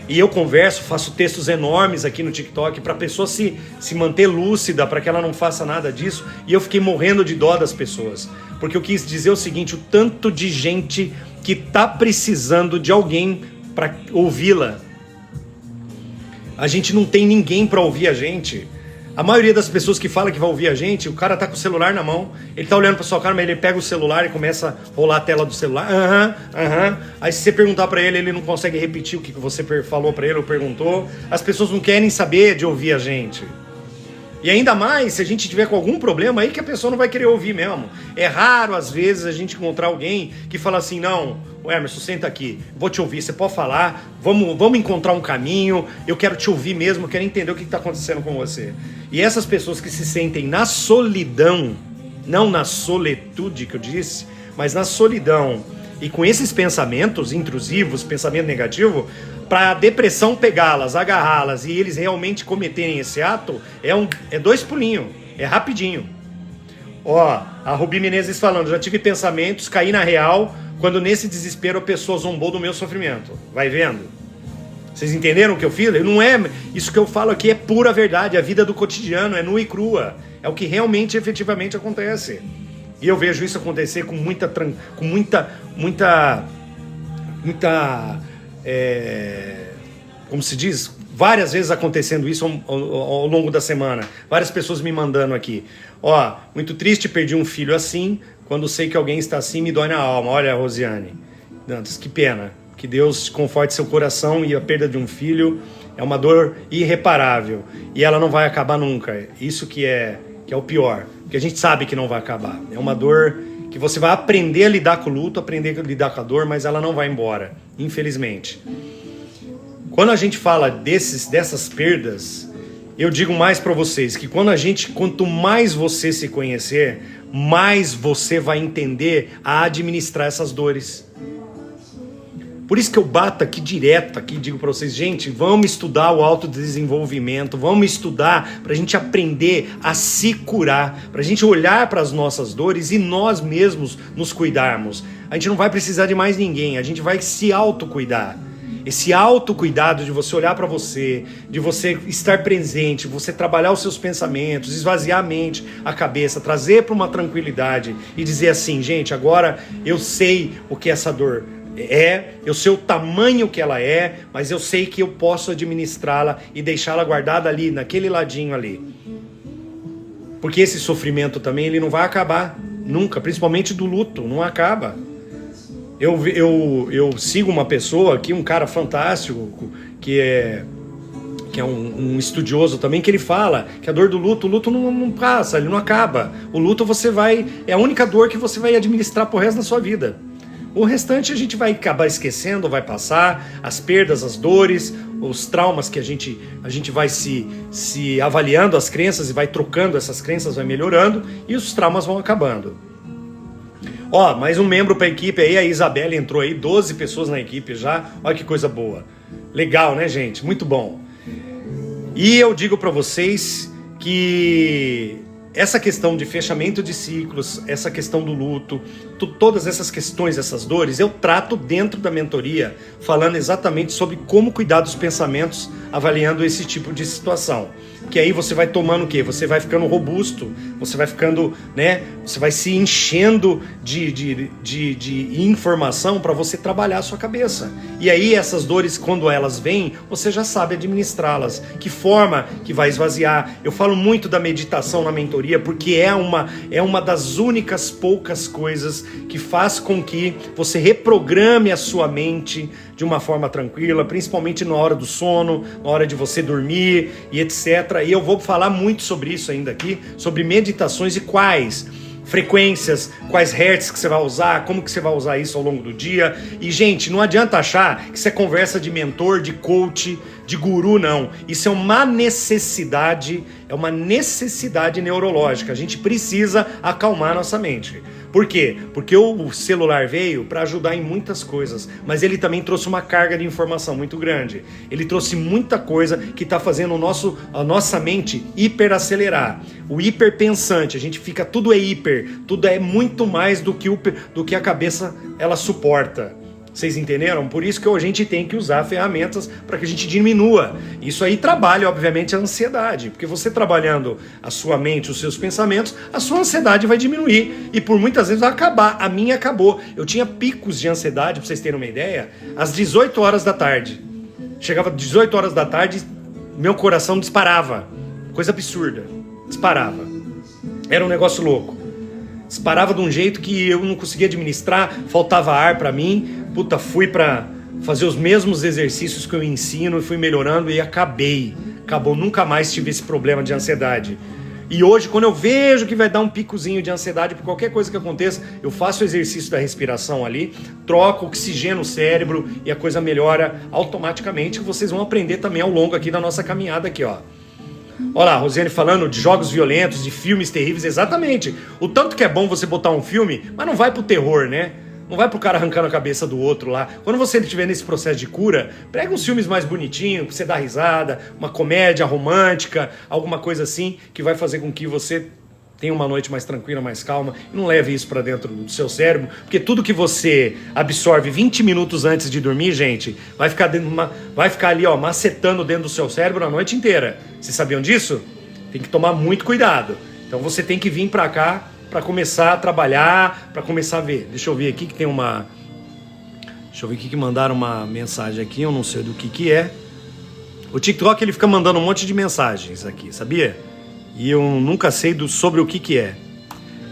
E eu converso, faço textos enormes aqui no TikTok para a pessoa se manter lúcida, para que ela não faça nada disso. E eu fiquei morrendo de dó das pessoas. Porque eu quis dizer o seguinte, o tanto de gente que tá precisando de alguém para ouvi-la. A gente não tem ninguém para ouvir a gente. A maioria das pessoas que fala que vai ouvir a gente, o cara tá com o celular na mão, ele tá olhando pra sua cara, mas ele pega o celular e começa a rolar a tela do celular. Aí se você perguntar pra ele, ele não consegue repetir o que você falou pra ele ou perguntou. As pessoas não querem saber de ouvir a gente. E ainda mais se a gente tiver com algum problema, aí que a pessoa não vai querer ouvir mesmo. É raro, às vezes, a gente encontrar alguém que fala assim, não, ô Emerson, senta aqui, vou te ouvir, você pode falar, vamos encontrar um caminho, eu quero te ouvir mesmo, eu quero entender o que está acontecendo com você. E essas pessoas que se sentem na solidão, não na soletude que eu disse, mas na solidão, e com esses pensamentos intrusivos, pensamento negativo, para a depressão pegá-las, agarrá-las e eles realmente cometerem esse ato, é 2 pulinhos, é rapidinho. Ó, a Rubi Menezes falando, já tive pensamentos, caí na real, quando nesse desespero a pessoa zombou do meu sofrimento. Vai vendo? Vocês entenderam o que eu fiz? Não é, isso que eu falo aqui é pura verdade, a vida do cotidiano, é nua e crua. É o que realmente, efetivamente acontece. E eu vejo isso acontecer com muita como se diz, várias vezes acontecendo isso ao longo da semana. Várias pessoas me mandando aqui. Ó, muito triste, perdi um filho assim, quando sei que alguém está assim, me dói na alma. Olha, Rosiane, Dantas, que pena. Que Deus conforte seu coração, e a perda de um filho é uma dor irreparável. E ela não vai acabar nunca. Isso que é o pior. Porque a gente sabe que não vai acabar. É uma dor que você vai aprender a lidar com o luto, aprender a lidar com a dor, mas ela não vai embora, infelizmente. Quando a gente fala dessas perdas, eu digo mais para vocês que quanto mais você se conhecer, mais você vai entender a administrar essas dores. Por isso que eu bato aqui direto, aqui digo para vocês, gente, vamos estudar o autodesenvolvimento, vamos estudar para a gente aprender a se curar, para a gente olhar para as nossas dores e nós mesmos nos cuidarmos. A gente não vai precisar de mais ninguém, a gente vai se autocuidar. Esse autocuidado de você olhar para você, de você estar presente, você trabalhar os seus pensamentos, esvaziar a mente, a cabeça, trazer para uma tranquilidade e dizer assim, gente, agora eu sei o que essa dor eu sei o tamanho que ela é, mas eu sei que eu posso administrá-la e deixá-la guardada ali, naquele ladinho ali. Porque esse sofrimento também, ele não vai acabar, nunca, principalmente do luto, não acaba. Eu sigo uma pessoa aqui, um cara fantástico, que é um estudioso também, que ele fala que a dor do luto, o luto não passa, ele não acaba. O luto é a única dor que você vai administrar pro resto da sua vida. O restante a gente vai acabar esquecendo, vai passar, as perdas, as dores, os traumas que a gente vai se avaliando, as crenças, e vai trocando essas crenças, vai melhorando, e os traumas vão acabando. Ó, mais um membro para a equipe aí, a Isabelle entrou aí, 12 pessoas na equipe já, olha que coisa boa. Legal, né, gente? Muito bom. E eu digo para vocês que essa questão de fechamento de ciclos, essa questão do luto, todas essas questões, essas dores, eu trato dentro da mentoria, falando exatamente sobre como cuidar dos pensamentos, avaliando esse tipo de situação. Que aí você vai tomando o quê? Você vai ficando robusto, você vai ficando, né? Você vai se enchendo de informação para você trabalhar a sua cabeça. E aí essas dores, quando elas vêm, você já sabe administrá-las. Que forma que vai esvaziar. Eu falo muito da meditação na mentoria, porque é uma das únicas poucas coisas que faz com que você reprograme a sua mente de uma forma tranquila, principalmente na hora do sono, na hora de você dormir e etc. E eu vou falar muito sobre isso ainda aqui, sobre meditações e quais frequências, quais hertz que você vai usar, como que você vai usar isso ao longo do dia. E, gente, não adianta achar que isso é conversa de mentor, de coach, de guru, não. Isso é uma necessidade neurológica. A gente precisa acalmar nossa mente. Por quê? Porque o celular veio para ajudar em muitas coisas, mas ele também trouxe uma carga de informação muito grande. Ele trouxe muita coisa que está fazendo a nossa mente hiperacelerar. O hiperpensante, a gente fica, tudo é hiper, tudo é muito mais do que a cabeça ela suporta. Vocês entenderam? Por isso que a gente tem que usar ferramentas para que a gente diminua. Isso aí trabalha, obviamente, a ansiedade. Porque você trabalhando a sua mente, os seus pensamentos, a sua ansiedade vai diminuir. E por muitas vezes vai acabar. A minha acabou. Eu tinha picos de ansiedade, para vocês terem uma ideia, às 18 horas da tarde. Chegava às 18 horas da tarde, meu coração disparava. Coisa absurda. Disparava. Era um negócio louco. Disparava de um jeito que eu não conseguia administrar, faltava ar para mim. Puta, fui para fazer os mesmos exercícios que eu ensino e fui melhorando e acabou. Nunca mais tive esse problema de ansiedade. E hoje, quando eu vejo que vai dar um picozinho de ansiedade por qualquer coisa que aconteça, eu faço o exercício da respiração ali, troco, oxigeno o cérebro e a coisa melhora automaticamente, que vocês vão aprender também ao longo aqui da nossa caminhada aqui, ó. Olha lá, a Rosiane falando de jogos violentos, de filmes terríveis, exatamente. O tanto que é bom você botar um filme, mas não vai pro terror, né? Não vai pro cara arrancando a cabeça do outro lá. Quando você estiver nesse processo de cura, pega uns filmes mais bonitinhos, pra você dar risada, uma comédia romântica, alguma coisa assim, que vai fazer com que você tenha uma noite mais tranquila, mais calma, e não leve isso pra dentro do seu cérebro, porque tudo que você absorve 20 minutos antes de dormir, gente, vai ficar ali, ó, macetando dentro do seu cérebro a noite inteira. Vocês sabiam disso? Tem que tomar muito cuidado. Então você tem que vir pra cá para começar a trabalhar, para começar a ver. Deixa eu ver aqui que tem uma... Deixa eu ver aqui que mandaram uma mensagem aqui, eu não sei do que é. O TikTok, ele fica mandando um monte de mensagens aqui, sabia? E eu nunca sei sobre o que é.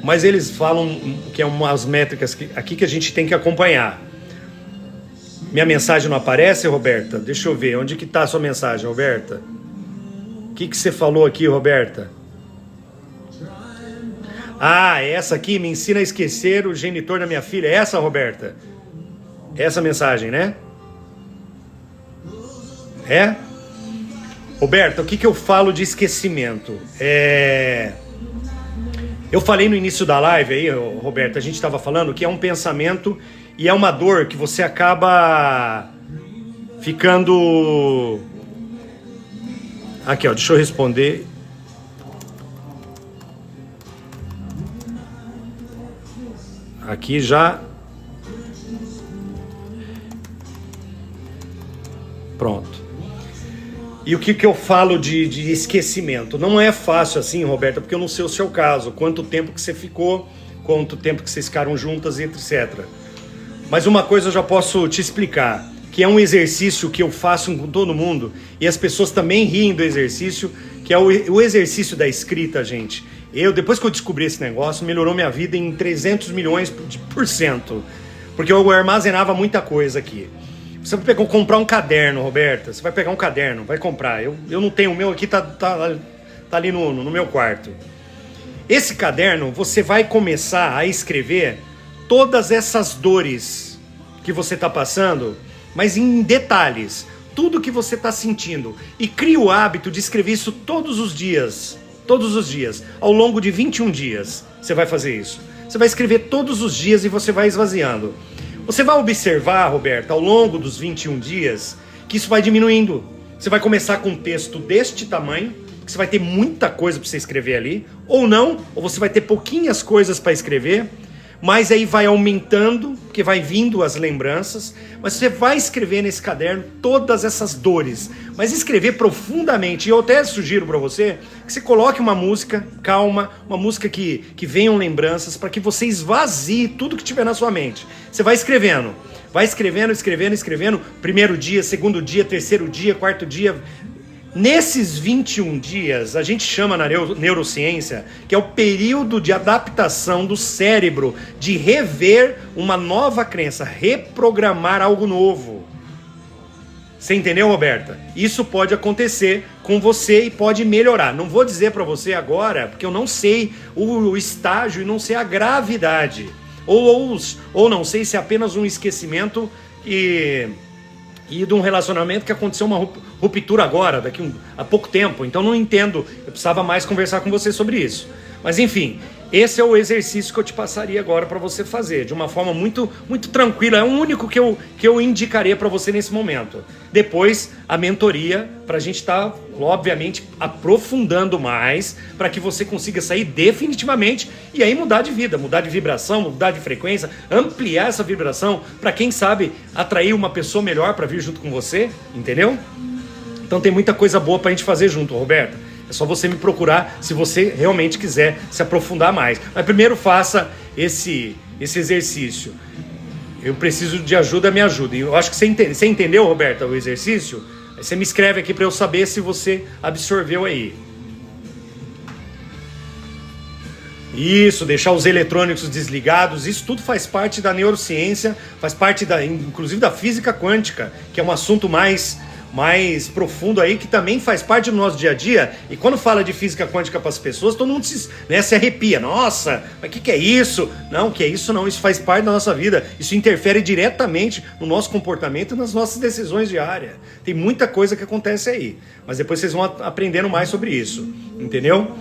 Mas eles falam que é umas métricas aqui que a gente tem que acompanhar. Minha mensagem não aparece, Roberta? Deixa eu ver, onde que tá a sua mensagem, Roberta? O que você falou aqui, Roberta? Ah, essa aqui, me ensina a esquecer o genitor da minha filha. Essa, Roberta? Essa mensagem, né? É? Roberta, o que eu falo de esquecimento? Eu falei no início da live aí, Roberta, a gente estava falando que é um pensamento e é uma dor que você acaba ficando... Aqui, ó, deixa eu responder... Aqui já... Pronto. E o que eu falo de esquecimento? Não é fácil assim, Roberta, porque eu não sei o seu caso. Quanto tempo que você ficou, quanto tempo que vocês ficaram juntas, etc. Mas uma coisa eu já posso te explicar, que é um exercício que eu faço com todo mundo, e as pessoas também riem do exercício, que é o exercício da escrita, gente. Depois que eu descobri esse negócio, melhorou minha vida em 300 milhões por cento. Porque eu armazenava muita coisa aqui. Você vai comprar um caderno, Roberta. Você vai pegar um caderno, vai comprar. Eu não tenho, o meu aqui tá ali no meu quarto. Esse caderno, você vai começar a escrever todas essas dores que você tá passando, mas em detalhes. Tudo que você tá sentindo. E cria o hábito de escrever isso todos os dias. Todos os dias, ao longo de 21 dias, você vai fazer isso. Você vai escrever todos os dias e você vai esvaziando. Você vai observar, Roberta, ao longo dos 21 dias, que isso vai diminuindo. Você vai começar com um texto deste tamanho, que você vai ter muita coisa para você escrever ali, ou não, ou você vai ter pouquinhas coisas para escrever, mas aí vai aumentando, porque vai vindo as lembranças, mas você vai escrever nesse caderno todas essas dores, mas escrever profundamente. E eu até sugiro para você que você coloque uma música calma, uma música que venham lembranças, para que você esvazie tudo que tiver na sua mente. Você vai escrevendo, escrevendo, primeiro dia, segundo dia, terceiro dia, quarto dia. Nesses 21 dias, a gente chama na neurociência que é o período de adaptação do cérebro, de rever uma nova crença, reprogramar algo novo. Você entendeu, Roberta? Isso pode acontecer com você e pode melhorar. Não vou dizer para você agora, porque eu não sei o estágio e não sei a gravidade. Ou não sei se é apenas um esquecimento e de um relacionamento que aconteceu uma ruptura agora, há pouco tempo. Então não entendo, eu precisava mais conversar com você sobre isso. Mas enfim, esse é o exercício que eu te passaria agora para você fazer, de uma forma muito, muito tranquila. É o único que eu indicaria para você nesse momento. Depois, a mentoria, para a gente estar, obviamente, aprofundando mais, para que você consiga sair definitivamente e aí mudar de vida, mudar de vibração, mudar de frequência, ampliar essa vibração, para quem sabe atrair uma pessoa melhor para vir junto com você, entendeu? Então tem muita coisa boa para a gente fazer junto, Roberta. É só você me procurar se você realmente quiser se aprofundar mais. Mas primeiro faça esse exercício. Eu preciso de ajuda, me ajuda. E eu acho que você entendeu, Roberta, o exercício? Aí você me escreve aqui para eu saber se você absorveu aí. Isso, deixar os eletrônicos desligados, isso tudo faz parte da neurociência, faz parte inclusive da física quântica, que é um assunto mais mais profundo aí, que também faz parte do nosso dia a dia. E quando fala de física quântica para as pessoas, todo mundo se arrepia. Nossa, mas o que é isso? Não, que é isso não, isso faz parte da nossa vida. Isso interfere diretamente no nosso comportamento e nas nossas decisões diárias. Tem muita coisa que acontece aí, mas depois vocês vão aprendendo mais sobre isso, entendeu?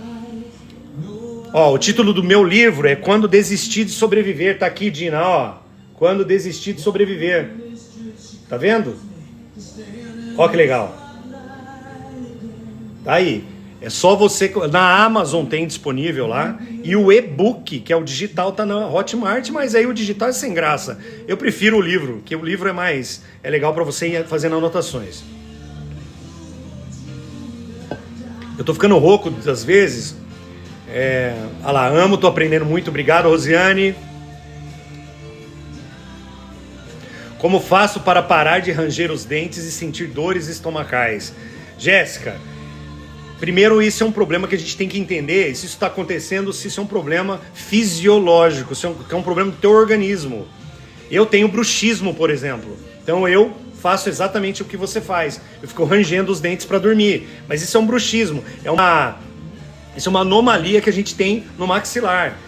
Ó, o título do meu livro é Quando Desistir de Sobreviver. Tá aqui, Dina, ó. Quando Desistir de Sobreviver. Tá vendo? Ó que legal. Tá aí. É só você... Na Amazon tem disponível lá. E o e-book, que é o digital, tá na Hotmart. Mas aí o digital é sem graça. Eu prefiro o livro, que o livro é legal para você ir fazendo anotações. Eu tô ficando rouco às vezes. Olha lá, amo, tô aprendendo muito. Obrigado, Rosiane. Como faço para parar de ranger os dentes e sentir dores estomacais? Jéssica, primeiro, isso é um problema que a gente tem que entender se isso está acontecendo, se isso é um problema fisiológico, se é um problema do teu organismo. Eu tenho bruxismo, por exemplo. Então eu faço exatamente o que você faz. Eu fico rangendo os dentes para dormir. Mas isso é um bruxismo. Isso é uma anomalia que a gente tem no maxilar.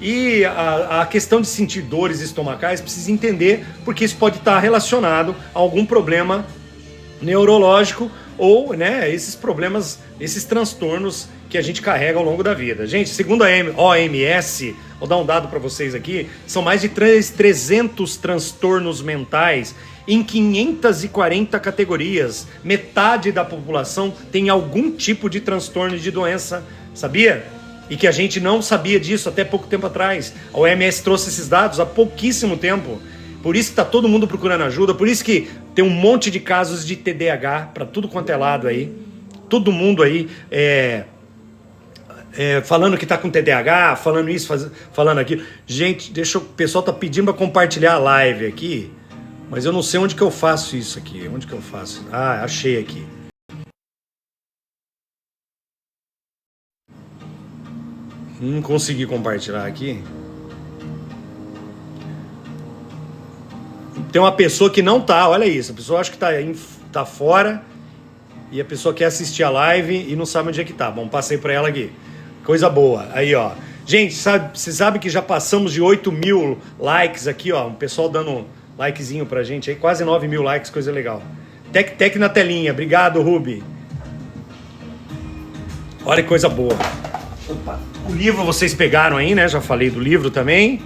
E a questão de sentir dores estomacais precisa entender, porque isso pode estar relacionado a algum problema neurológico ou, né, esses problemas, esses transtornos que a gente carrega ao longo da vida. Gente, segundo a OMS, vou dar um dado para vocês aqui, são mais de 300 transtornos mentais em 540 categorias. Metade da população tem algum tipo de transtorno de doença, sabia? E que a gente não sabia disso até pouco tempo atrás. A OMS trouxe esses dados há pouquíssimo tempo. Por isso que está todo mundo procurando ajuda, por isso que tem um monte de casos de TDAH para tudo quanto é lado aí. Todo mundo aí falando que está com TDAH, falando isso, falando aquilo. Gente, o pessoal tá pedindo para compartilhar a live aqui, mas eu não sei onde que eu faço isso aqui. Onde que eu faço? Ah, achei aqui. Não consegui compartilhar aqui. Tem uma pessoa que não tá, olha isso. A pessoa acha que tá fora e a pessoa quer assistir a live e não sabe onde é que tá. Bom, passei pra ela aqui. Coisa boa. Aí, ó. Gente, você sabe que já passamos de 8.000 likes aqui, ó. O pessoal dando likezinho pra gente aí. Quase 9.000 likes, coisa legal. Tec na telinha. Obrigado, Ruby. Olha que coisa boa. Opa. O livro vocês pegaram aí, né? Já falei do livro também.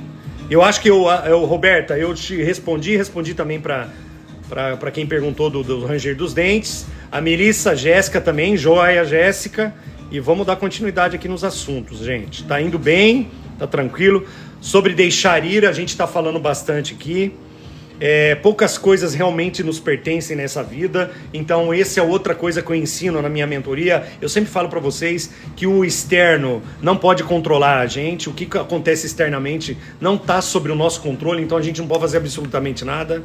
Eu acho que Roberta, eu te respondi também para quem perguntou do ranger dos dentes. A Melissa, Jéssica também, joia, Jéssica. E vamos dar continuidade aqui nos assuntos, gente. Tá indo bem, tá tranquilo. Sobre deixar ir, a gente tá falando bastante aqui. Poucas coisas realmente nos pertencem nessa vida, então essa é outra coisa que eu ensino na minha mentoria. Eu sempre falo para vocês que o externo não pode controlar a gente, o que acontece externamente não está sobre o nosso controle, então a gente não pode fazer absolutamente nada.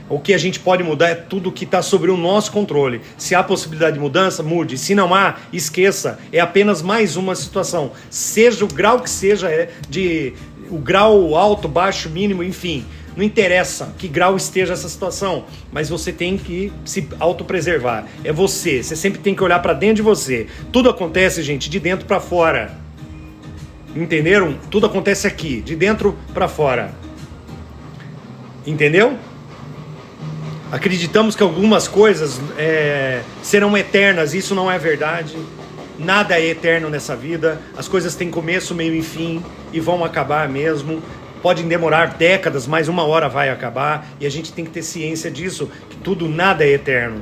O que a gente pode mudar é tudo que está sobre o nosso controle. Se há possibilidade de mudança, mude. Se não há, esqueça. É apenas mais uma situação. Seja o grau que seja, o grau alto, baixo, mínimo, enfim. Não interessa que grau esteja essa situação, mas você tem que se autopreservar. É você sempre tem que olhar para dentro de você. Tudo acontece, gente, de dentro para fora. Entenderam? Tudo acontece aqui, de dentro para fora. Entendeu? Acreditamos que algumas coisas serão eternas, isso não é verdade. Nada é eterno nessa vida. As coisas têm começo, meio e fim e vão acabar mesmo. Podem demorar décadas, mas uma hora vai acabar. E a gente tem que ter ciência disso, que tudo, nada é eterno.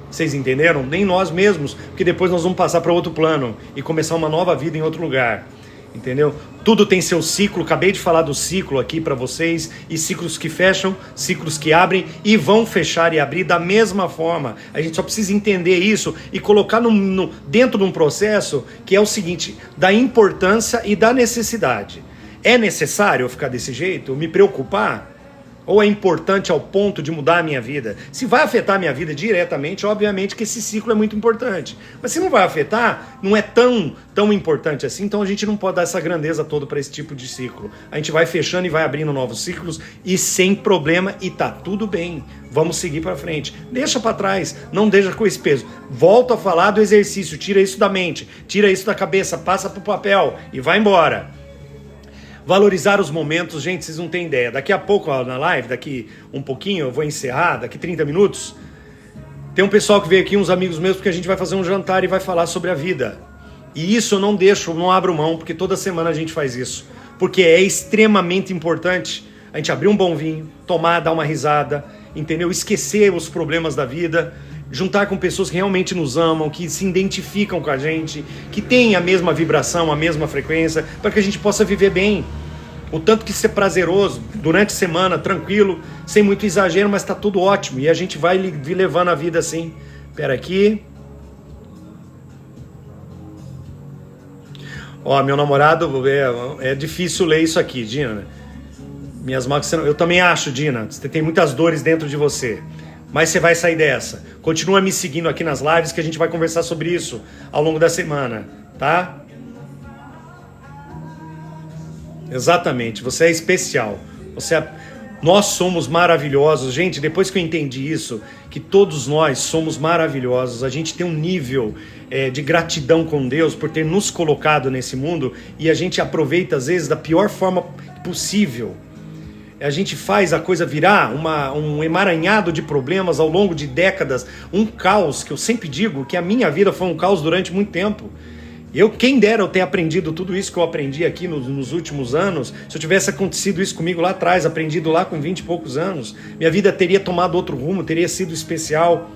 Vocês entenderam? Nem nós mesmos, porque depois nós vamos passar para outro plano e começar uma nova vida em outro lugar. Entendeu? Tudo tem seu ciclo. Acabei de falar do ciclo aqui para vocês. E ciclos que fecham, ciclos que abrem e vão fechar e abrir da mesma forma. A gente só precisa entender isso e colocar dentro de um processo que é o seguinte, da importância e da necessidade. É necessário eu ficar desse jeito? Me preocupar? Ou é importante ao ponto de mudar a minha vida? Se vai afetar a minha vida diretamente, obviamente que esse ciclo é muito importante. Mas se não vai afetar, não é tão importante assim, então a gente não pode dar essa grandeza toda para esse tipo de ciclo. A gente vai fechando e vai abrindo novos ciclos e sem problema, e tá tudo bem. Vamos seguir para frente. Deixa para trás, não deixa com esse peso. Volta a falar do exercício, tira isso da mente, tira isso da cabeça, passa pro papel e vai embora. Valorizar os momentos, gente, vocês não têm ideia. Daqui a pouco, ó, na live, daqui um pouquinho, eu vou encerrar, daqui 30 minutos, tem um pessoal que veio aqui, uns amigos meus, porque a gente vai fazer um jantar e vai falar sobre a vida. E isso eu não deixo, não abro mão, porque toda semana a gente faz isso. Porque é extremamente importante a gente abrir um bom vinho, tomar, dar uma risada, entendeu? Esquecer os problemas da vida, juntar com pessoas que realmente nos amam, que se identificam com a gente, que têm a mesma vibração, a mesma frequência, para que a gente possa viver bem. O tanto que ser prazeroso, durante a semana, tranquilo, sem muito exagero, mas tá tudo ótimo. E a gente vai levando a vida assim. Espera aqui. Ó, meu namorado, é difícil ler isso aqui, Dina. Minhas mãos, eu também acho, Dina, você tem muitas dores dentro de você. Mas você vai sair dessa. Continua me seguindo aqui nas lives que a gente vai conversar sobre isso ao longo da semana, tá? Exatamente, você é especial. Nós somos maravilhosos. Gente, depois que eu entendi isso, que todos nós somos maravilhosos, a gente tem um nível de gratidão com Deus por ter nos colocado nesse mundo e a gente aproveita às vezes da pior forma possível. A gente faz a coisa virar um emaranhado de problemas ao longo de décadas, um caos, que eu sempre digo que a minha vida foi um caos durante muito tempo. Quem dera eu ter aprendido tudo isso que eu aprendi aqui nos últimos anos, se eu tivesse acontecido isso comigo lá atrás, aprendido lá com 20 e poucos anos, minha vida teria tomado outro rumo, teria sido especial.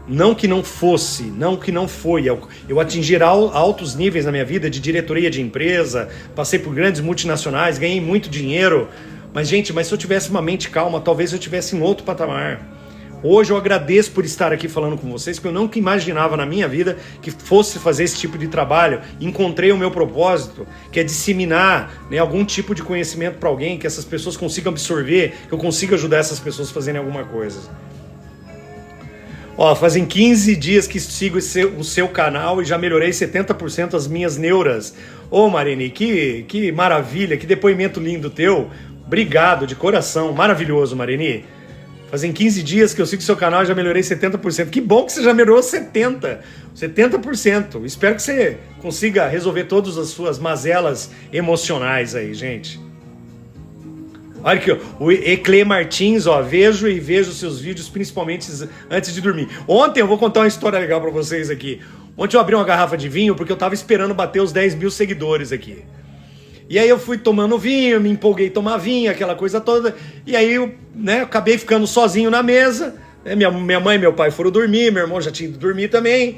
Não que não fosse, não que não foi. Eu atingi altos níveis na minha vida de diretoria de empresa, passei por grandes multinacionais, ganhei muito dinheiro. Mas, gente, se eu tivesse uma mente calma, talvez eu estivesse em outro patamar. Hoje eu agradeço por estar aqui falando com vocês, porque eu nunca imaginava na minha vida que fosse fazer esse tipo de trabalho. Encontrei o meu propósito, que é disseminar, né, algum tipo de conhecimento para alguém, que essas pessoas consigam absorver, que eu consiga ajudar essas pessoas a fazerem alguma coisa. Ó, fazem 15 dias que sigo o seu canal e já melhorei 70% as minhas neuras. Ô, Marine, que maravilha, que depoimento lindo teu. Obrigado, de coração. Maravilhoso, Marine. Fazem 15 dias que eu sigo o seu canal e já melhorei 70%. Que bom que você já melhorou 70%. Espero que você consiga resolver todas as suas mazelas emocionais aí, gente. Olha aqui, ó, o Eclê Martins, ó, vejo seus vídeos, principalmente antes de dormir. Ontem eu vou contar uma história legal pra vocês aqui. Ontem eu abri uma garrafa de vinho porque eu tava esperando bater os 10 mil seguidores aqui. E aí eu fui tomando vinho, me empolguei em tomar vinho, aquela coisa toda. E aí eu acabei ficando sozinho na mesa. Minha mãe e meu pai foram dormir, meu irmão já tinha ido dormir também.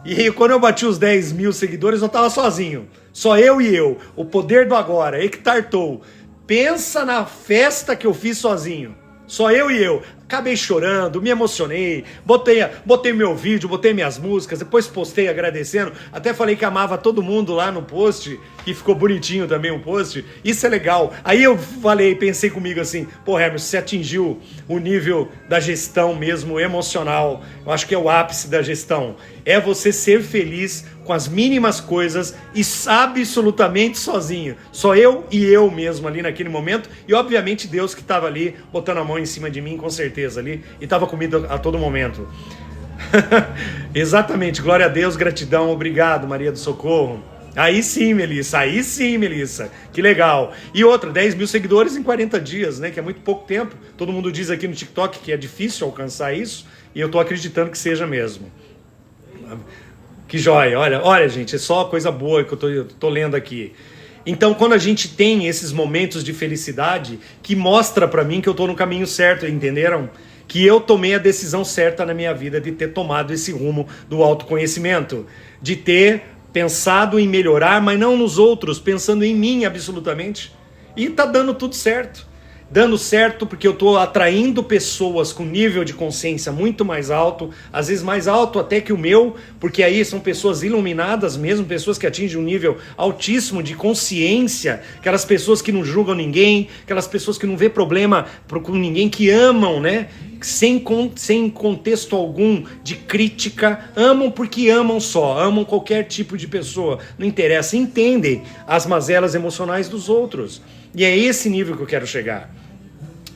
E aí, quando eu bati os 10 mil seguidores, eu tava sozinho. Só eu e eu. O poder do agora, Hectar Tolle. Pensa na festa que eu fiz sozinho. Só eu e eu. Acabei chorando, me emocionei, botei meu vídeo, botei minhas músicas, depois postei agradecendo, até falei que amava todo mundo lá no post, que ficou bonitinho também o post, isso é legal. Aí eu pensei comigo assim, pô, Hermes, você atingiu o nível da gestão mesmo emocional, eu acho que é o ápice da gestão, é você ser feliz com as mínimas coisas e absolutamente sozinho, só eu e eu mesmo ali naquele momento, e obviamente Deus que estava ali botando a mão em cima de mim, com certeza ali, e estava comigo a todo momento. Exatamente, glória a Deus, gratidão, obrigado, Maria do Socorro. Aí sim, Melissa, que legal. E outra, 10 mil seguidores em 40 dias, né, que é muito pouco tempo. Todo mundo diz aqui no TikTok que é difícil alcançar isso, e eu tô acreditando que seja mesmo. Que joia, olha gente, é só coisa boa que eu tô lendo aqui. Então, quando a gente tem esses momentos de felicidade, que mostra pra mim que eu tô no caminho certo, entenderam? Que eu tomei a decisão certa na minha vida de ter tomado esse rumo do autoconhecimento, de ter pensado em melhorar, mas não nos outros, pensando em mim absolutamente. E tá dando tudo certo. dando certo porque eu estou atraindo pessoas com nível de consciência muito mais alto, às vezes mais alto até que o meu, porque aí são pessoas iluminadas mesmo, pessoas que atingem um nível altíssimo de consciência, aquelas pessoas que não julgam ninguém, aquelas pessoas que não vê problema com ninguém, que amam, né? Sem contexto algum de crítica, amam porque amam só, amam qualquer tipo de pessoa, não interessa, entendem as mazelas emocionais dos outros. E é esse nível que eu quero chegar.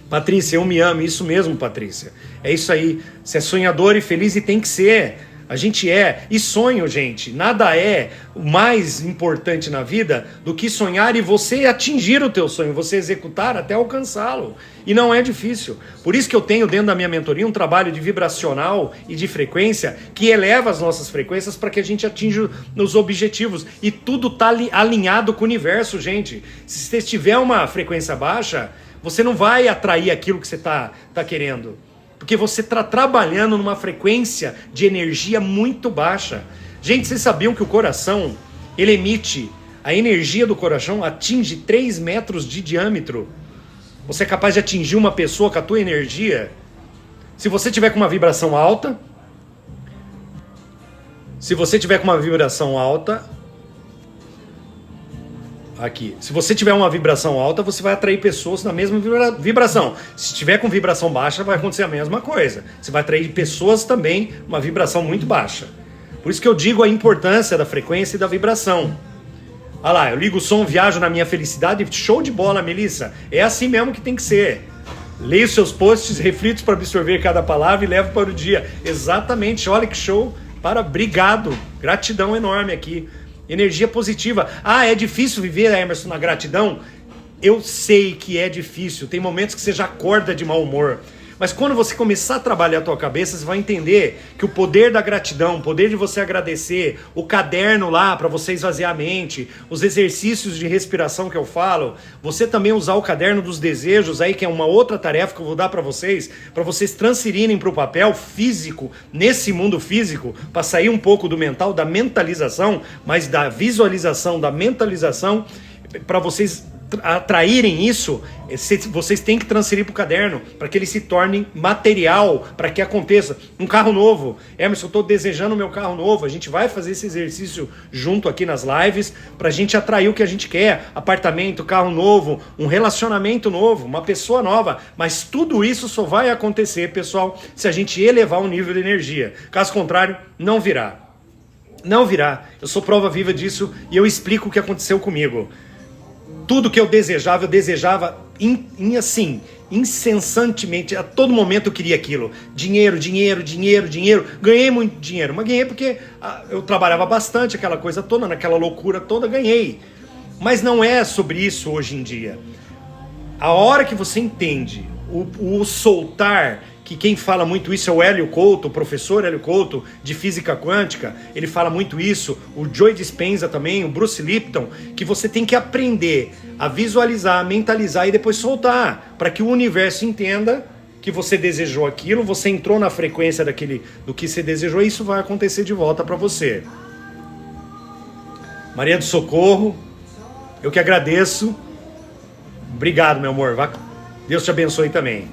Patrícia, eu me amo, isso mesmo, Patrícia. É isso aí. Você é sonhador e feliz e tem que ser. A gente é. E sonho, gente, nada é o mais importante na vida do que sonhar e você atingir o teu sonho, você executar até alcançá-lo. E não é difícil. Por isso que eu tenho dentro da minha mentoria um trabalho de vibracional e de frequência que eleva as nossas frequências para que a gente atinja os objetivos. E tudo está alinhado com o universo, gente. Se você tiver uma frequência baixa, você não vai atrair aquilo que você está querendo. Porque você está trabalhando numa frequência de energia muito baixa. Gente, vocês sabiam que o coração, ele emite, a energia do coração atinge 3 metros de diâmetro. Você é capaz de atingir uma pessoa com a tua energia? Se você tiver com uma vibração alta, aqui. Se você tiver uma vibração alta, você vai atrair pessoas na mesma vibração. Se tiver com vibração baixa, vai acontecer a mesma coisa. Você vai atrair pessoas também uma vibração muito baixa. Por isso que eu digo a importância da frequência e da vibração. Olha lá, eu ligo o som, viajo na minha felicidade. Show de bola, Melissa. É assim mesmo que tem que ser. Leio seus posts, reflito para absorver cada palavra e levo para o dia. Exatamente, olha que show. Obrigado. Gratidão enorme aqui. Energia positiva. Ah, é difícil viver, Emerson, na gratidão? Eu sei que é difícil. Tem momentos que você já acorda de mau humor. Mas quando você começar a trabalhar a tua cabeça, você vai entender que o poder da gratidão, o poder de você agradecer, o caderno lá para você esvaziar a mente, os exercícios de respiração que eu falo, você também usar o caderno dos desejos aí, que é uma outra tarefa que eu vou dar para vocês transferirem para o papel físico, nesse mundo físico, para sair um pouco do mental, da mentalização, mas da visualização, da mentalização, para vocês atraírem isso, vocês têm que transferir para o caderno, para que ele se torne material, para que aconteça. Um carro novo. Emerson, eu estou desejando o meu carro novo. A gente vai fazer esse exercício junto aqui nas lives, para a gente atrair o que a gente quer. Apartamento, carro novo, um relacionamento novo, uma pessoa nova. Mas tudo isso só vai acontecer, pessoal, se a gente elevar o nível de energia. Caso contrário, não virá. Não virá. Eu sou prova viva disso e eu explico o que aconteceu comigo. Tudo que eu desejava incessantemente, a todo momento eu queria aquilo. Dinheiro. Ganhei muito dinheiro, mas ganhei porque eu trabalhava bastante, aquela coisa toda, naquela loucura toda, ganhei. Mas não é sobre isso hoje em dia. A hora que você entende o soltar, que quem fala muito isso é o Hélio Couto, o professor Hélio Couto, de física quântica, ele fala muito isso, o Joe Dispenza também, o Bruce Lipton, que você tem que aprender a visualizar, mentalizar e depois soltar, para que o universo entenda que você desejou aquilo, você entrou na frequência do que você desejou e isso vai acontecer de volta para você. Maria do Socorro, eu que agradeço. Obrigado, meu amor. Deus te abençoe também.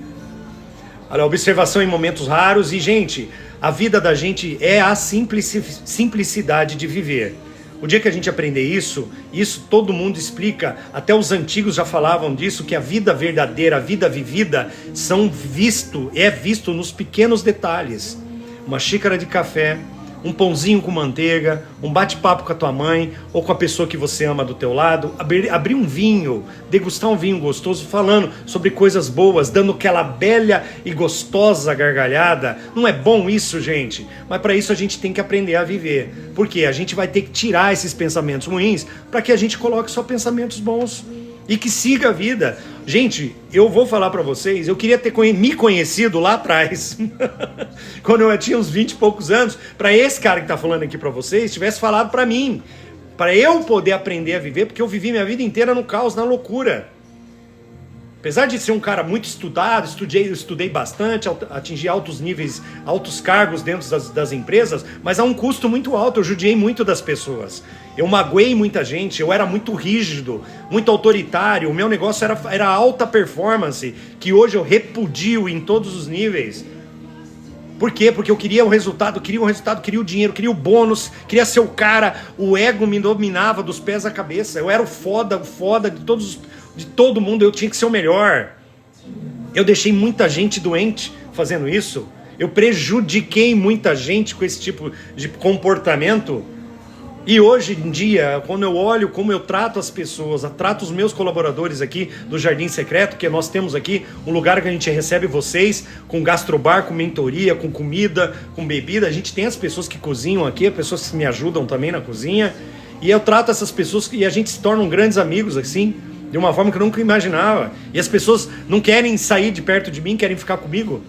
Olha, observação em momentos raros. E, gente, a vida da gente é a simplicidade de viver. O dia que a gente aprender isso todo mundo explica, até os antigos já falavam disso, que a vida verdadeira, a vida vivida, é visto nos pequenos detalhes. Uma xícara de café, um pãozinho com manteiga, um bate-papo com a tua mãe ou com a pessoa que você ama do teu lado, abrir um vinho, degustar um vinho gostoso, falando sobre coisas boas, dando aquela bela e gostosa gargalhada. Não é bom isso, gente? Mas para isso a gente tem que aprender a viver. Porque a gente vai ter que tirar esses pensamentos ruins para que a gente coloque só pensamentos bons e que siga a vida. Gente, eu vou falar pra vocês, eu queria ter me conhecido lá atrás, quando eu tinha uns 20 e poucos anos, pra esse cara que tá falando aqui pra vocês, tivesse falado pra mim, pra eu poder aprender a viver, porque eu vivi minha vida inteira no caos, na loucura. Apesar de ser um cara muito estudado, estudei bastante, atingi altos níveis, altos cargos dentro das empresas, mas a um custo muito alto. Eu judiei muito das pessoas. Eu magoei muita gente, eu era muito rígido, muito autoritário. O meu negócio era alta performance, que hoje eu repudio em todos os níveis. Por quê? Porque eu queria o resultado, queria o dinheiro, queria o bônus, queria ser o cara. O ego me dominava dos pés à cabeça. Eu era o foda de todo mundo, eu tinha que ser o melhor. Eu deixei muita gente doente fazendo isso. Eu prejudiquei muita gente com esse tipo de comportamento. E hoje em dia, quando eu olho como eu trato as pessoas, trato os meus colaboradores aqui do Jardim Secreto, que nós temos aqui um lugar que a gente recebe vocês com gastrobar, com mentoria, com comida, com bebida. A gente tem as pessoas que cozinham aqui, as pessoas que me ajudam também na cozinha. E eu trato essas pessoas e a gente se torna grandes amigos assim, de uma forma que eu nunca imaginava. E as pessoas não querem sair de perto de mim, querem ficar comigo.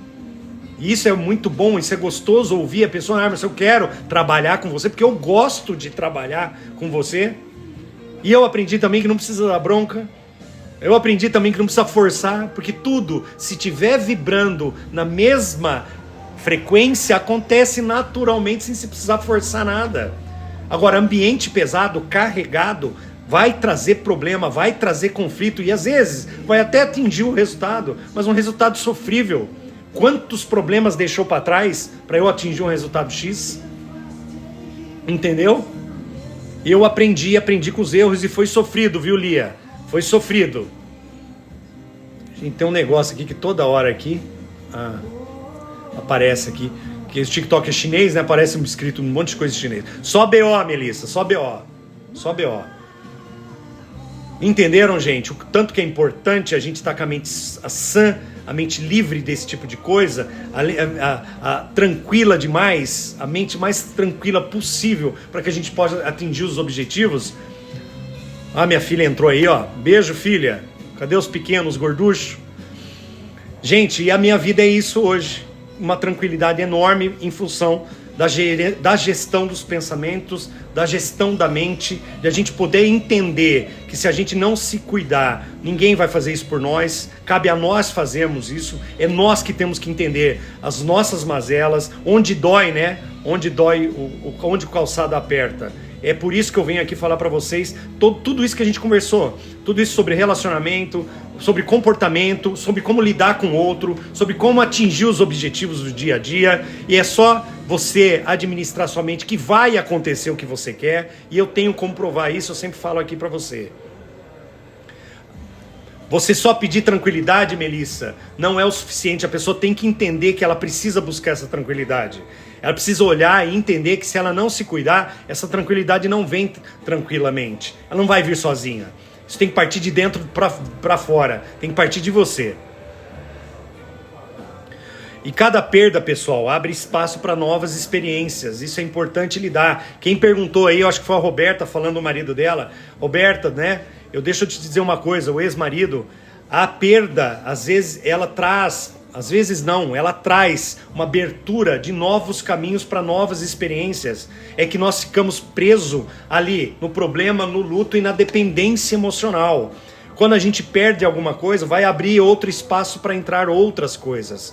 E isso é muito bom, isso é gostoso ouvir a pessoa, mas eu quero trabalhar com você, porque eu gosto de trabalhar com você. E eu aprendi também que não precisa dar bronca. Eu aprendi também que não precisa forçar, porque tudo, se estiver vibrando na mesma frequência, acontece naturalmente sem se precisar forçar nada. Agora, ambiente pesado, carregado, vai trazer problema, vai trazer conflito e às vezes vai até atingir o resultado, mas um resultado sofrível. Quantos problemas deixou para trás para eu atingir um resultado X? Entendeu? Eu aprendi com os erros e foi sofrido, viu, Lia? Foi sofrido. A gente tem um negócio aqui que toda hora aqui aparece aqui, que esse TikTok é chinês, né? Aparece escrito um monte de coisa em chinês. Só BO, Melissa, só BO. Só BO. Entenderam, gente? O tanto que é importante a gente estar com a mente sã, a mente livre desse tipo de coisa, tranquila demais, a mente mais tranquila possível para que a gente possa atingir os objetivos. Ah, minha filha entrou aí, ó. Beijo, filha. Cadê os pequenos gorduchos? Gente, e a minha vida é isso hoje. Uma tranquilidade enorme em função da gestão dos pensamentos, da gestão da mente, de a gente poder entender que se a gente não se cuidar, ninguém vai fazer isso por nós, cabe a nós fazermos isso, é nós que temos que entender as nossas mazelas, onde dói, né? Onde dói, onde o calçado aperta. É por isso que eu venho aqui falar para vocês tudo isso que a gente conversou, tudo isso sobre relacionamento, sobre comportamento, sobre como lidar com o outro, sobre como atingir os objetivos do dia a dia, e é só você administrar sua mente que vai acontecer o que você quer, e eu tenho como provar isso, eu sempre falo aqui para você. Você só pedir tranquilidade, Melissa, não é o suficiente. A pessoa tem que entender que ela precisa buscar essa tranquilidade. Ela precisa olhar e entender que se ela não se cuidar, essa tranquilidade não vem tranquilamente. Ela não vai vir sozinha. Isso tem que partir de dentro para fora. Tem que partir de você. E cada perda, pessoal, abre espaço para novas experiências. Isso é importante lidar. Quem perguntou aí, eu acho que foi a Roberta falando do marido dela. Roberta, né? Deixa eu te dizer uma coisa, o ex-marido, a perda, às vezes ela traz, às vezes não, ela traz uma abertura de novos caminhos para novas experiências. É que nós ficamos presos ali no problema, no luto e na dependência emocional. Quando a gente perde alguma coisa, vai abrir outro espaço para entrar outras coisas.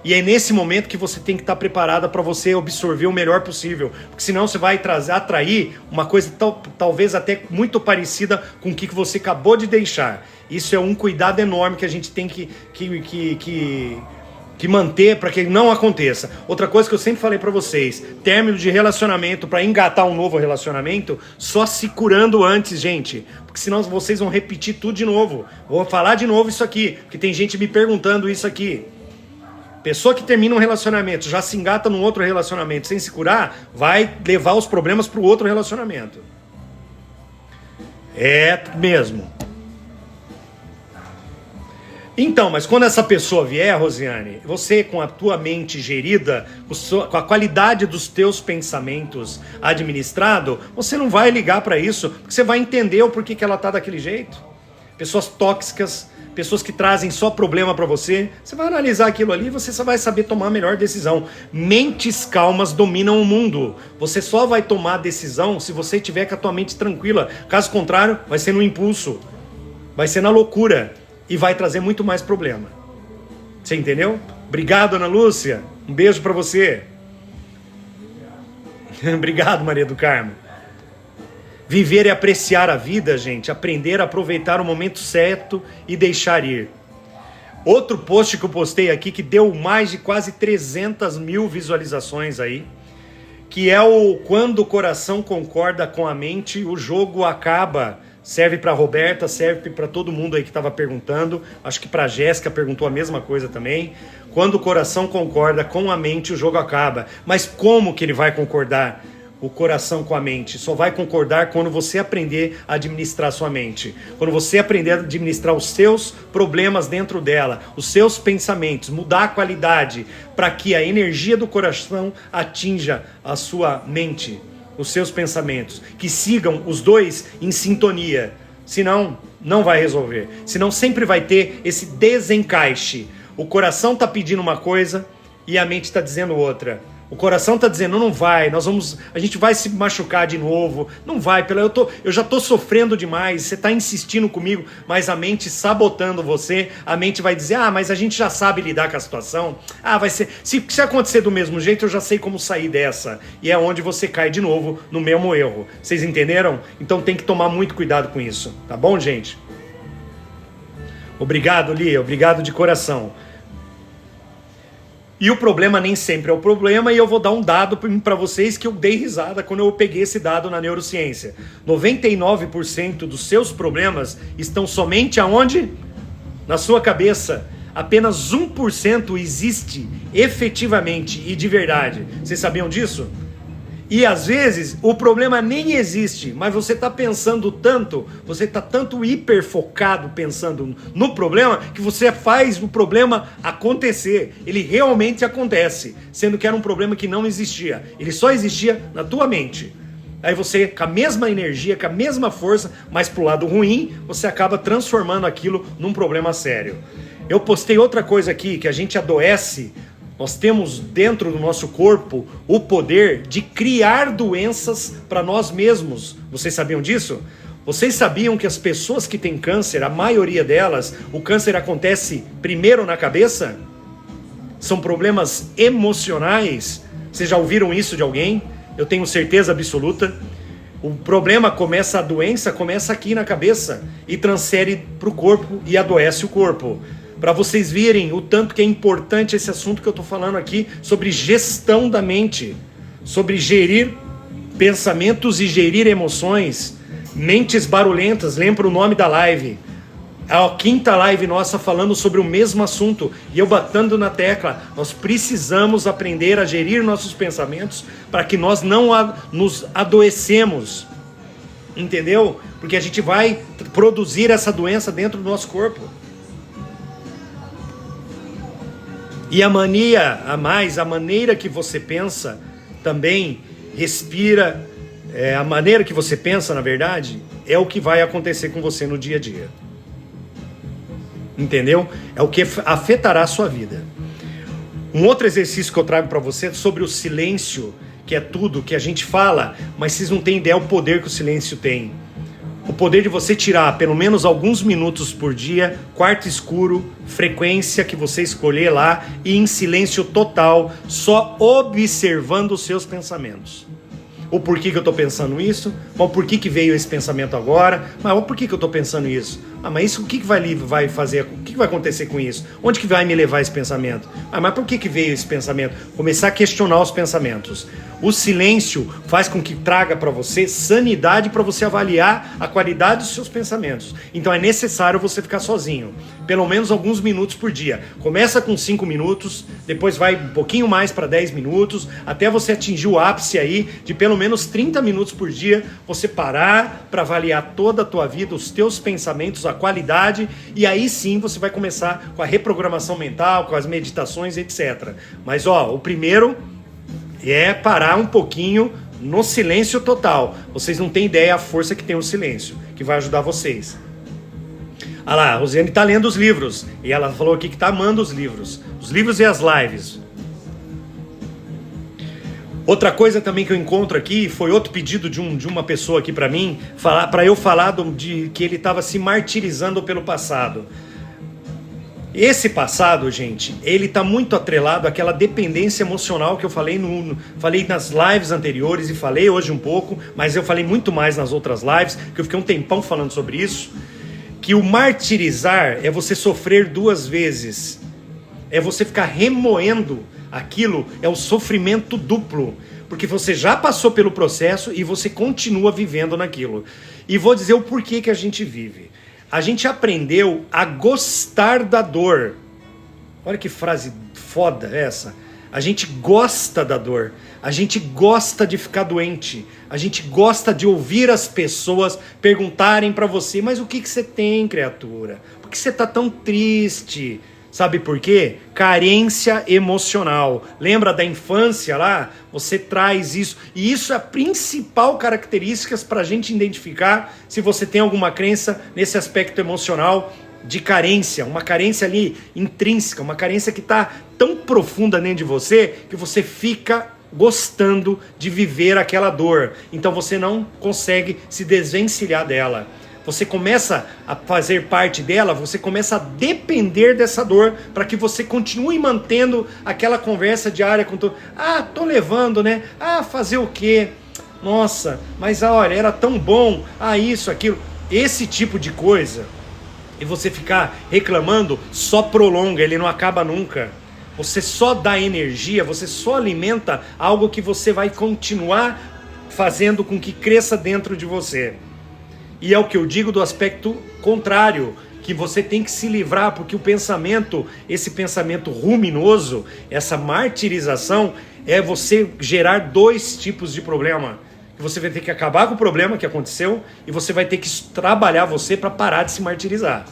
E é nesse momento que você tem que estar preparada para você absorver o melhor possível. Porque senão você vai atrair uma coisa talvez até muito parecida com o que você acabou de deixar. Isso é um cuidado enorme que a gente tem que manter para que não aconteça. Outra coisa que eu sempre falei para vocês, término de relacionamento, para engatar um novo relacionamento, só se curando antes, gente. Porque senão vocês vão repetir tudo de novo. Vou falar de novo isso aqui, porque tem gente me perguntando isso aqui. Pessoa que termina um relacionamento, já se engata num outro relacionamento sem se curar, vai levar os problemas para o outro relacionamento. É mesmo. Então, mas quando essa pessoa vier, Rosiane, você com a tua mente gerida, com a qualidade dos teus pensamentos administrado, você não vai ligar para isso, porque você vai entender o porquê que ela tá daquele jeito. Pessoas tóxicas, pessoas que trazem só problema para você, você vai analisar aquilo ali e você só vai saber tomar a melhor decisão. Mentes calmas dominam o mundo. Você só vai tomar decisão se você tiver com a tua mente tranquila. Caso contrário, vai ser no impulso, vai ser na loucura. e vai trazer muito mais problema. Você entendeu? Obrigado, Ana Lúcia. Um beijo pra você. Obrigado, Maria do Carmo. Viver é apreciar a vida, gente. Aprender a aproveitar o momento certo e deixar ir. Outro post que eu postei aqui, que deu mais de quase 300 mil visualizações aí, que é o quando o coração concorda com a mente, o jogo acaba. Serve para Roberta, serve para todo mundo aí que estava perguntando. Acho que para Jéssica perguntou a mesma coisa também. Quando o coração concorda com a mente, o jogo acaba. Mas como que ele vai concordar? O coração com a mente só vai concordar quando você aprender a administrar a sua mente. Quando você aprender a administrar os seus problemas dentro dela, os seus pensamentos, mudar a qualidade para que a energia do coração atinja a sua mente, os seus pensamentos, que sigam os dois em sintonia. Senão, não vai resolver. Senão sempre vai ter esse desencaixe. O coração está pedindo uma coisa e a mente está dizendo outra. O coração tá dizendo, não vai, a gente vai se machucar de novo, não vai, eu já tô sofrendo demais, você tá insistindo comigo, mas a mente sabotando você, a mente vai dizer, mas a gente já sabe lidar com a situação, vai ser, se acontecer do mesmo jeito, eu já sei como sair dessa, e é onde você cai de novo no mesmo erro, vocês entenderam? Então tem que tomar muito cuidado com isso, tá bom, gente? Obrigado, Lia, obrigado de coração. E o problema nem sempre é o problema, e eu vou dar um dado para vocês que eu dei risada quando eu peguei esse dado na neurociência. 99% dos seus problemas estão somente aonde? Na sua cabeça. Apenas 1% existe efetivamente e de verdade. Vocês sabiam disso? E às vezes o problema nem existe, mas você está pensando tanto, você está tanto hiperfocado pensando no problema, que você faz o problema acontecer. Ele realmente acontece, sendo que era um problema que não existia. Ele só existia na tua mente. Aí você, com a mesma energia, com a mesma força, mas pro lado ruim, você acaba transformando aquilo num problema sério. Eu postei outra coisa aqui, que a gente adoece. Nós temos dentro do nosso corpo o poder de criar doenças para nós mesmos. Vocês sabiam disso? Vocês sabiam que as pessoas que têm câncer, a maioria delas, o câncer acontece primeiro na cabeça? São problemas emocionais. Vocês já ouviram isso de alguém? Eu tenho certeza absoluta. O problema começa, a doença começa aqui na cabeça e transfere para o corpo e adoece o corpo. Para vocês verem o tanto que é importante esse assunto que eu estou falando aqui, sobre gestão da mente, sobre gerir pensamentos e gerir emoções, mentes barulhentas. Lembra o nome da live, a quinta live nossa falando sobre o mesmo assunto, e eu batendo na tecla, nós precisamos aprender a gerir nossos pensamentos para que nós não nos adoecemos, entendeu? Porque a gente vai produzir essa doença dentro do nosso corpo. E a maneira que você pensa também respira, a maneira que você pensa, na verdade, é o que vai acontecer com você no dia a dia. Entendeu? É o que afetará a sua vida. Um outro exercício que eu trago para você é sobre o silêncio, que é tudo que a gente fala, mas vocês não têm ideia do poder que o silêncio tem. O poder de você tirar pelo menos alguns minutos por dia, quarto escuro, frequência que você escolher lá, e em silêncio total, só observando os seus pensamentos. O porquê que eu estou pensando isso? Mas por que veio esse pensamento agora? Mas por que eu estou pensando isso? Mas isso, o que vai fazer? O que vai acontecer com isso? Onde que vai me levar esse pensamento? Mas por que veio esse pensamento? Começar a questionar os pensamentos. O silêncio faz com que traga para você sanidade para você avaliar a qualidade dos seus pensamentos. Então é necessário você ficar sozinho, pelo menos alguns minutos por dia. Começa com 5 minutos, depois vai um pouquinho mais para 10 minutos, até você atingir o ápice aí de pelo menos 30 minutos por dia, você parar para avaliar toda a tua vida, os teus pensamentos, a qualidade, e aí sim você vai começar com a reprogramação mental, com as meditações, etc. Mas o primeiro é parar um pouquinho no silêncio total. Vocês não têm ideia a força que tem o silêncio, que vai ajudar vocês. Ah lá, a Rosiane está lendo os livros, e ela falou aqui que está amando os livros e as lives. Outra coisa também que eu encontro aqui, foi outro pedido de uma pessoa aqui para mim, para eu falar de que ele estava se martirizando pelo passado. Esse passado, gente, ele tá muito atrelado àquela dependência emocional que eu falei falei nas lives anteriores e falei hoje um pouco, mas eu falei muito mais nas outras lives, que eu fiquei um tempão falando sobre isso, que o martirizar é você sofrer duas vezes, é você ficar remoendo aquilo, é o sofrimento duplo, porque você já passou pelo processo e você continua vivendo naquilo. E vou dizer o porquê que a gente vive. A gente aprendeu a gostar da dor. Olha que frase foda essa. A gente gosta da dor. A gente gosta de ficar doente. A gente gosta de ouvir as pessoas perguntarem pra você: mas o que você tem, criatura? Por que você tá tão triste? Sabe por quê? Carência emocional. Lembra da infância lá? Você traz isso. E isso é a principal característica para a gente identificar se você tem alguma crença nesse aspecto emocional de carência. Uma carência ali intrínseca, uma carência que está tão profunda dentro de você que você fica gostando de viver aquela dor. Então você não consegue se desvencilhar dela. Você começa a fazer parte dela, você começa a depender dessa dor para que você continue mantendo aquela conversa diária com todo. Ah, tô levando, né? Ah, fazer o quê? Nossa, mas olha, era tão bom. Ah, isso, aquilo. Esse tipo de coisa, e você ficar reclamando, só prolonga, ele não acaba nunca. Você só dá energia, você só alimenta algo que você vai continuar fazendo com que cresça dentro de você. E é o que eu digo do aspecto contrário, que você tem que se livrar, porque o pensamento, esse pensamento ruminoso, essa martirização, é você gerar dois tipos de problema. Você vai ter que acabar com o problema que aconteceu e você vai ter que trabalhar você para parar de se martirizar.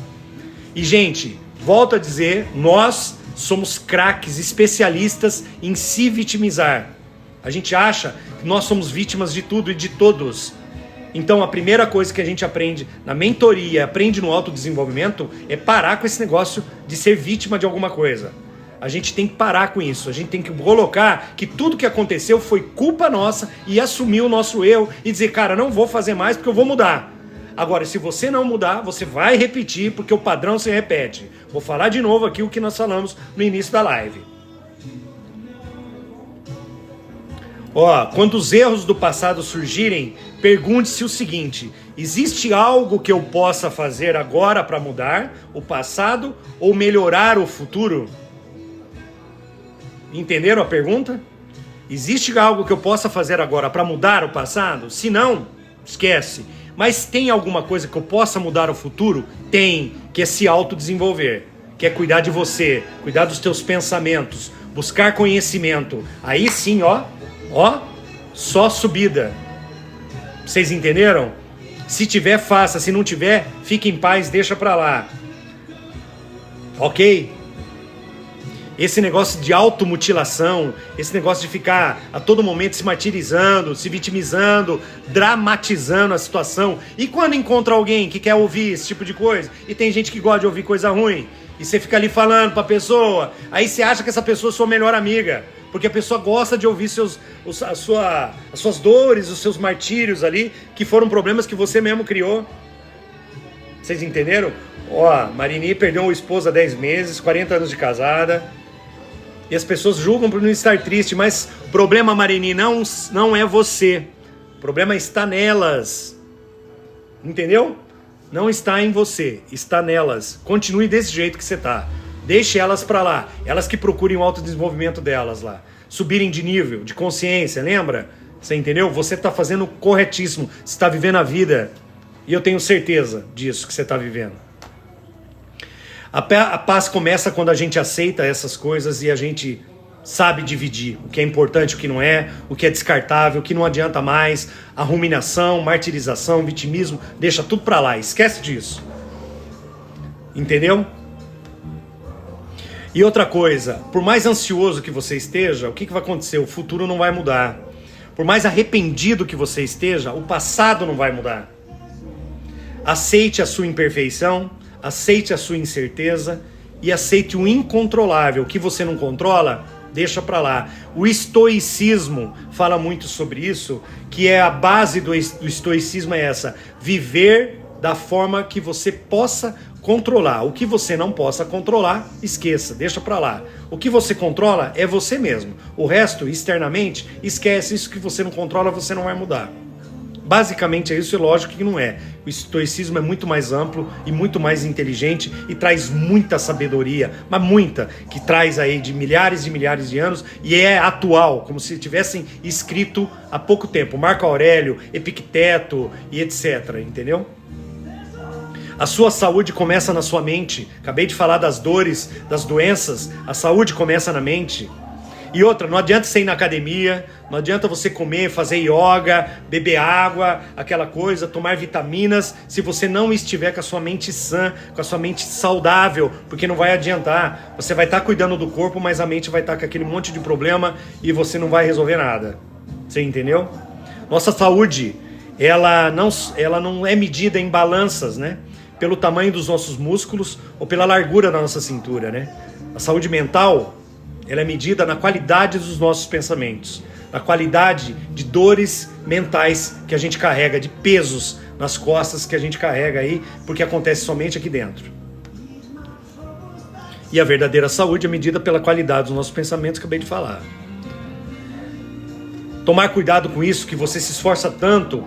E, gente, volto a dizer, nós somos craques, especialistas em se vitimizar. A gente acha que nós somos vítimas de tudo e de todos. Então a primeira coisa que a gente aprende na mentoria, aprende no autodesenvolvimento, é parar com esse negócio de ser vítima de alguma coisa. A gente tem que parar com isso, a gente tem que colocar que tudo que aconteceu foi culpa nossa e assumir o nosso erro e dizer, cara, não vou fazer mais porque eu vou mudar. Agora, se você não mudar, você vai repetir porque o padrão se repete. Vou falar de novo aqui o que nós falamos no início da live. Ó, quando os erros do passado surgirem, pergunte-se o seguinte: existe algo que eu possa fazer agora para mudar o passado ou melhorar o futuro? Entenderam a pergunta? Existe algo que eu possa fazer agora para mudar o passado? Se não, esquece. Mas tem alguma coisa que eu possa mudar o futuro? Tem, que é se autodesenvolver, que é cuidar de você, cuidar dos teus pensamentos, buscar conhecimento. Aí sim, ó, só subida. Vocês entenderam? Se tiver, faça. Se não tiver, fique em paz, deixa pra lá. Ok? Esse negócio de automutilação, esse negócio de ficar a todo momento se martirizando, se vitimizando, dramatizando a situação. E quando encontra alguém que quer ouvir esse tipo de coisa, e tem gente que gosta de ouvir coisa ruim, e você fica ali falando pra pessoa, aí você acha que essa pessoa é sua melhor amiga, porque a pessoa gosta de ouvir as suas dores, os seus martírios ali, que foram problemas que você mesmo criou. Vocês entenderam? Ó, Marini perdeu o esposo há 10 meses, 40 anos de casada, e as pessoas julgam por não estar triste, mas o problema, Marini, não é você. O problema está nelas. Entendeu? Não está em você, está nelas. Continue desse jeito que você está. Deixe elas para lá. Elas que procurem o autodesenvolvimento delas lá. Subirem de nível, de consciência, lembra? Você entendeu? Você está fazendo o corretíssimo. Você está vivendo a vida. E eu tenho certeza disso que você está vivendo. A paz começa quando a gente aceita essas coisas e a gente sabe dividir o que é importante, o que não é, o que é descartável, o que não adianta mais, a ruminação, martirização, vitimismo, deixa tudo pra lá, esquece disso. Entendeu? E outra coisa, por mais ansioso que você esteja, o que vai acontecer? O futuro não vai mudar. Por mais arrependido que você esteja, o passado não vai mudar. Aceite a sua imperfeição, aceite a sua incerteza e aceite o incontrolável. O que você não controla, deixa pra lá. O estoicismo fala muito sobre isso, que é a base do estoicismo é essa: viver da forma que você possa controlar. O que você não possa controlar, esqueça, deixa pra lá. O que você controla é você mesmo. O resto, externamente, esquece. Isso que você não controla, você não vai mudar. Basicamente é isso, e lógico que não é. O estoicismo é muito mais amplo e muito mais inteligente e traz muita sabedoria, mas muita, que traz aí de milhares e milhares de anos e é atual, como se tivessem escrito há pouco tempo. Marco Aurélio, Epicteto e etc, entendeu? A sua saúde começa na sua mente. Acabei de falar das dores, das doenças. A saúde começa na mente. E outra, não adianta você ir na academia, não adianta você comer, fazer yoga, beber água, aquela coisa, tomar vitaminas, se você não estiver com a sua mente sã, com a sua mente saudável, porque não vai adiantar. Você vai estar cuidando do corpo, mas a mente vai estar com aquele monte de problema e você não vai resolver nada. Você entendeu? Nossa saúde, ela não é medida em balanças, né? Pelo tamanho dos nossos músculos ou pela largura da nossa cintura, né? A saúde mental, ela é medida na qualidade dos nossos pensamentos, na qualidade de dores mentais que a gente carrega, de pesos nas costas que a gente carrega aí, porque acontece somente aqui dentro. E a verdadeira saúde é medida pela qualidade dos nossos pensamentos, que eu acabei de falar. Tomar cuidado com isso, que você se esforça tanto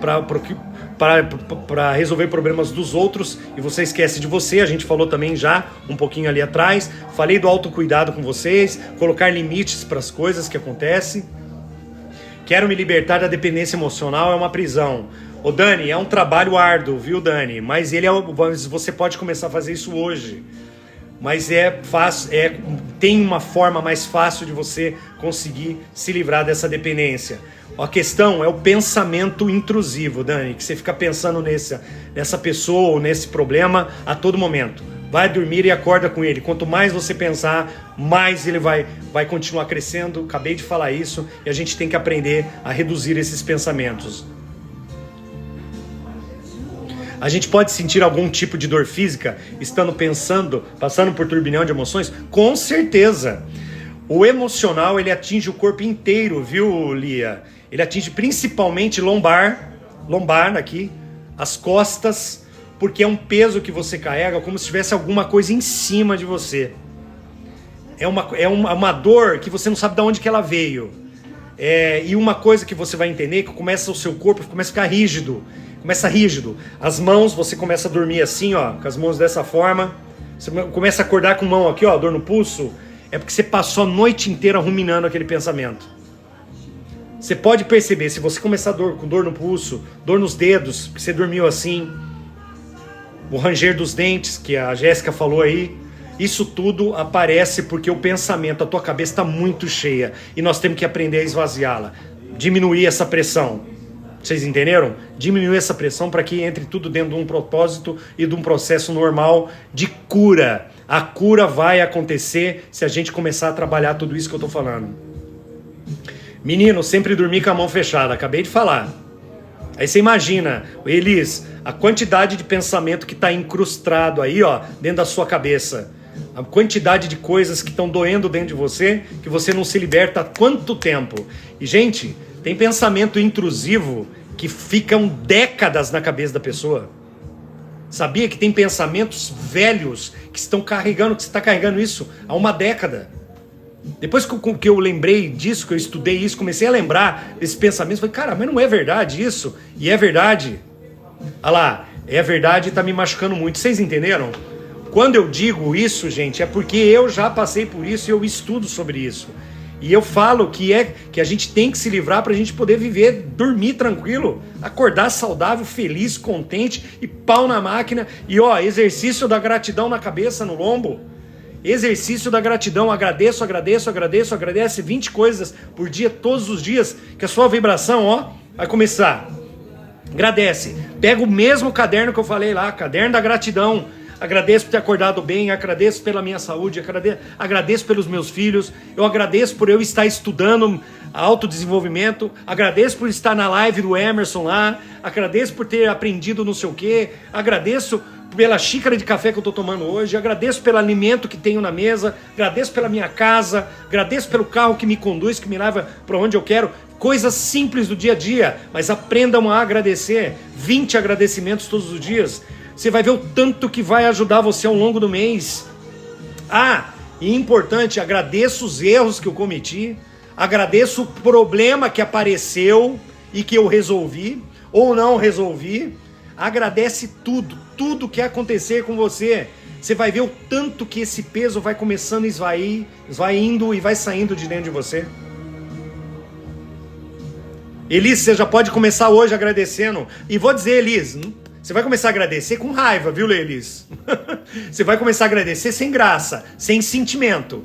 para resolver problemas dos outros e você esquece de você. A gente falou também já um pouquinho ali atrás. Falei do autocuidado com vocês, colocar limites para as coisas que acontecem. Quero me libertar da dependência emocional, é uma prisão. Ô Dani, é um trabalho árduo, viu Dani? Mas você pode começar a fazer isso hoje. Mas é fácil, tem uma forma mais fácil de você conseguir se livrar dessa dependência. A questão é o pensamento intrusivo, Dani, que você fica pensando nessa pessoa ou nesse problema a todo momento. Vai dormir e acorda com ele. Quanto mais você pensar, mais ele vai continuar crescendo. Acabei de falar isso e a gente tem que aprender a reduzir esses pensamentos. A gente pode sentir algum tipo de dor física estando passando por turbilhão de emoções? Com certeza. O emocional, ele atinge o corpo inteiro, viu, Lia? Ele atinge principalmente lombar aqui, as costas, porque é um peso que você carrega como se tivesse alguma coisa em cima de você. É uma dor que você não sabe de onde que ela veio. E uma coisa que você vai entender, que o seu corpo começa a ficar rígido. Começa rígido. As mãos, você começa a dormir assim, ó, com as mãos dessa forma. Você começa a acordar com a mão aqui, ó, dor no pulso. É porque você passou a noite inteira ruminando aquele pensamento. Você pode perceber, se você começar com dor no pulso, dor nos dedos, porque você dormiu assim, o ranger dos dentes, que a Jéssica falou aí, isso tudo aparece porque o pensamento, a tua cabeça está muito cheia e nós temos que aprender a esvaziá-la, diminuir essa pressão. Vocês entenderam? Diminuir essa pressão para que entre tudo dentro de um propósito e de um processo normal de cura. A cura vai acontecer se a gente começar a trabalhar tudo isso que eu estou falando. Menino, sempre dormir com a mão fechada. Acabei de falar. Aí você imagina, Elis, a quantidade de pensamento que está incrustado aí, ó, dentro da sua cabeça. A quantidade de coisas que estão doendo dentro de você, que você não se liberta há quanto tempo. E, gente, tem pensamento intrusivo que ficam décadas na cabeça da pessoa. Sabia que tem pensamentos velhos que estão carregando, que você está carregando isso há uma década. Depois que eu lembrei disso, que eu estudei isso, comecei a lembrar desses pensamentos, falei, cara, mas não é verdade isso? E é verdade. Olha lá, é verdade e está me machucando muito. Vocês entenderam? Quando eu digo isso, gente, é porque eu já passei por isso e eu estudo sobre isso. E eu falo que a gente tem que se livrar para a gente poder viver, dormir tranquilo, acordar saudável, feliz, contente e pau na máquina. E ó, exercício da gratidão na cabeça, no lombo. Exercício da gratidão, agradece 20 coisas por dia, todos os dias, que a sua vibração, ó, vai começar. Agradece. Pega o mesmo caderno que eu falei lá, caderno da gratidão. Agradeço por ter acordado bem, agradeço pela minha saúde, agradeço pelos meus filhos, eu agradeço por eu estar estudando autodesenvolvimento, agradeço por estar na live do Emerson lá, agradeço por ter aprendido não sei o quê, agradeço pela xícara de café que eu estou tomando hoje, agradeço pelo alimento que tenho na mesa, agradeço pela minha casa, agradeço pelo carro que me conduz, que me leva para onde eu quero. Coisas simples do dia a dia, mas aprendam a agradecer. 20 agradecimentos todos os dias. Você vai ver o tanto que vai ajudar você ao longo do mês. E importante, agradeço os erros que eu cometi, agradeço o problema que apareceu e que eu resolvi ou não resolvi. Agradece tudo que acontecer com você. Você vai ver o tanto que esse peso vai começando a esvair, vai indo e vai saindo de dentro de você. Elis, você já pode começar hoje agradecendo. E vou dizer, Elis, você vai começar a agradecer com raiva, viu, Elis? Você vai começar a agradecer sem graça, sem sentimento.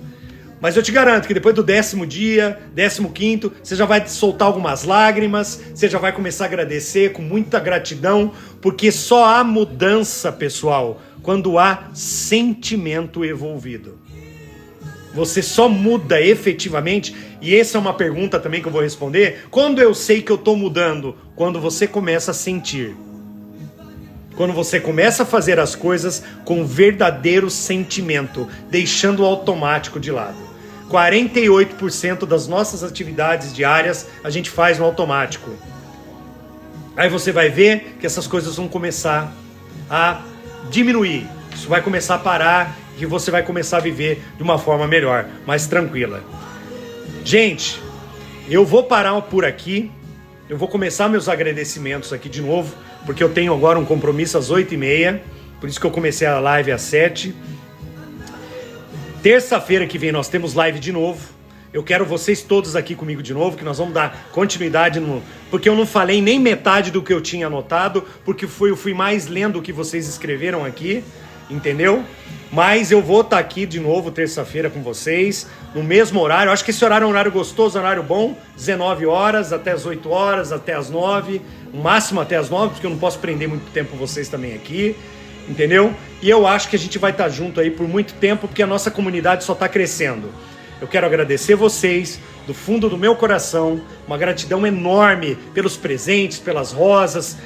Mas eu te garanto que depois do 10º dia, 15º, você já vai soltar algumas lágrimas, você já vai começar a agradecer com muita gratidão, porque só há mudança, pessoal, quando há sentimento envolvido. Você só muda efetivamente, e essa é uma pergunta também que eu vou responder, quando eu sei que eu estou mudando? Quando você começa a sentir. Quando você começa a fazer as coisas com verdadeiro sentimento, deixando o automático de lado. 48% das nossas atividades diárias a gente faz no automático. Aí você vai ver que essas coisas vão começar a diminuir. Isso vai começar a parar e você vai começar a viver de uma forma melhor, mais tranquila. Gente, eu vou parar por aqui. Eu vou começar meus agradecimentos aqui de novo, porque eu tenho agora um compromisso às 8h30, por isso que eu comecei a live às 7h. Terça-feira que vem nós temos live de novo. Eu quero vocês todos aqui comigo de novo, que nós vamos dar continuidade porque eu não falei nem metade do que eu tinha anotado, porque eu fui mais lendo o que vocês escreveram aqui, entendeu? Mas eu vou estar aqui de novo terça-feira com vocês, no mesmo horário. Eu acho que esse horário é um horário gostoso, um horário bom, 19 horas até as 8 horas, até as 9, no máximo até as 9, porque eu não posso prender muito tempo vocês também aqui, entendeu? E eu acho que a gente vai estar junto aí por muito tempo, porque a nossa comunidade só está crescendo. Eu quero agradecer vocês do fundo do meu coração, uma gratidão enorme pelos presentes, pelas rosas,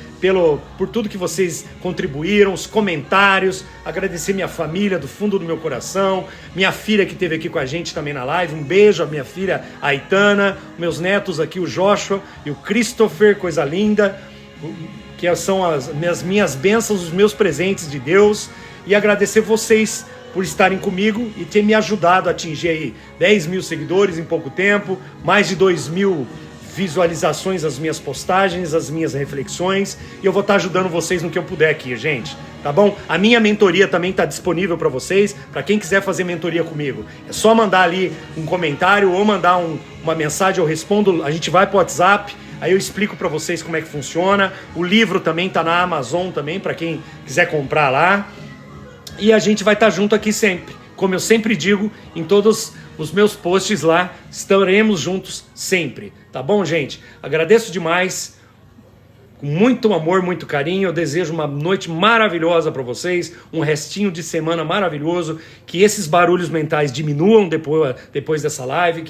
por tudo que vocês contribuíram, os comentários, agradecer minha família do fundo do meu coração, minha filha que esteve aqui com a gente também na live, um beijo à minha filha Aitana, meus netos aqui, o Joshua e o Christopher, coisa linda, que são as minhas bênçãos, os meus presentes de Deus, e agradecer vocês por estarem comigo e ter me ajudado a atingir aí 10 mil seguidores em pouco tempo, mais de 2.000 visualizações as minhas postagens, as minhas reflexões, e eu vou estar ajudando vocês no que eu puder aqui, gente, tá bom? A minha mentoria também está disponível para vocês, para quem quiser fazer mentoria comigo. É só mandar ali um comentário ou mandar uma mensagem, eu respondo, a gente vai pro WhatsApp, aí eu explico para vocês como é que funciona. O livro também está na Amazon também, para quem quiser comprar lá. E a gente vai estar junto aqui sempre. Como eu sempre digo, em todos os meus posts lá, estaremos juntos sempre. Tá bom, gente? Agradeço demais. Com muito amor, muito carinho. Eu desejo uma noite maravilhosa para vocês. Um restinho de semana maravilhoso. Que esses barulhos mentais diminuam depois dessa live.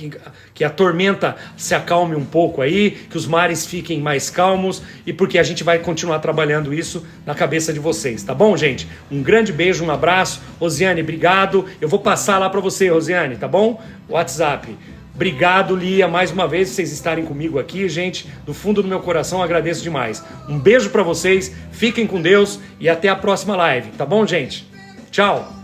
Que a tormenta se acalme um pouco aí. Que os mares fiquem mais calmos. E porque a gente vai continuar trabalhando isso na cabeça de vocês. Tá bom, gente? Um grande beijo, um abraço. Rosiane, obrigado. Eu vou passar lá para você, Rosiane, tá bom? WhatsApp. Obrigado, Lia, mais uma vez vocês estarem comigo aqui, gente. Do fundo do meu coração, agradeço demais. Um beijo pra vocês, fiquem com Deus e até a próxima live, tá bom, gente? Tchau!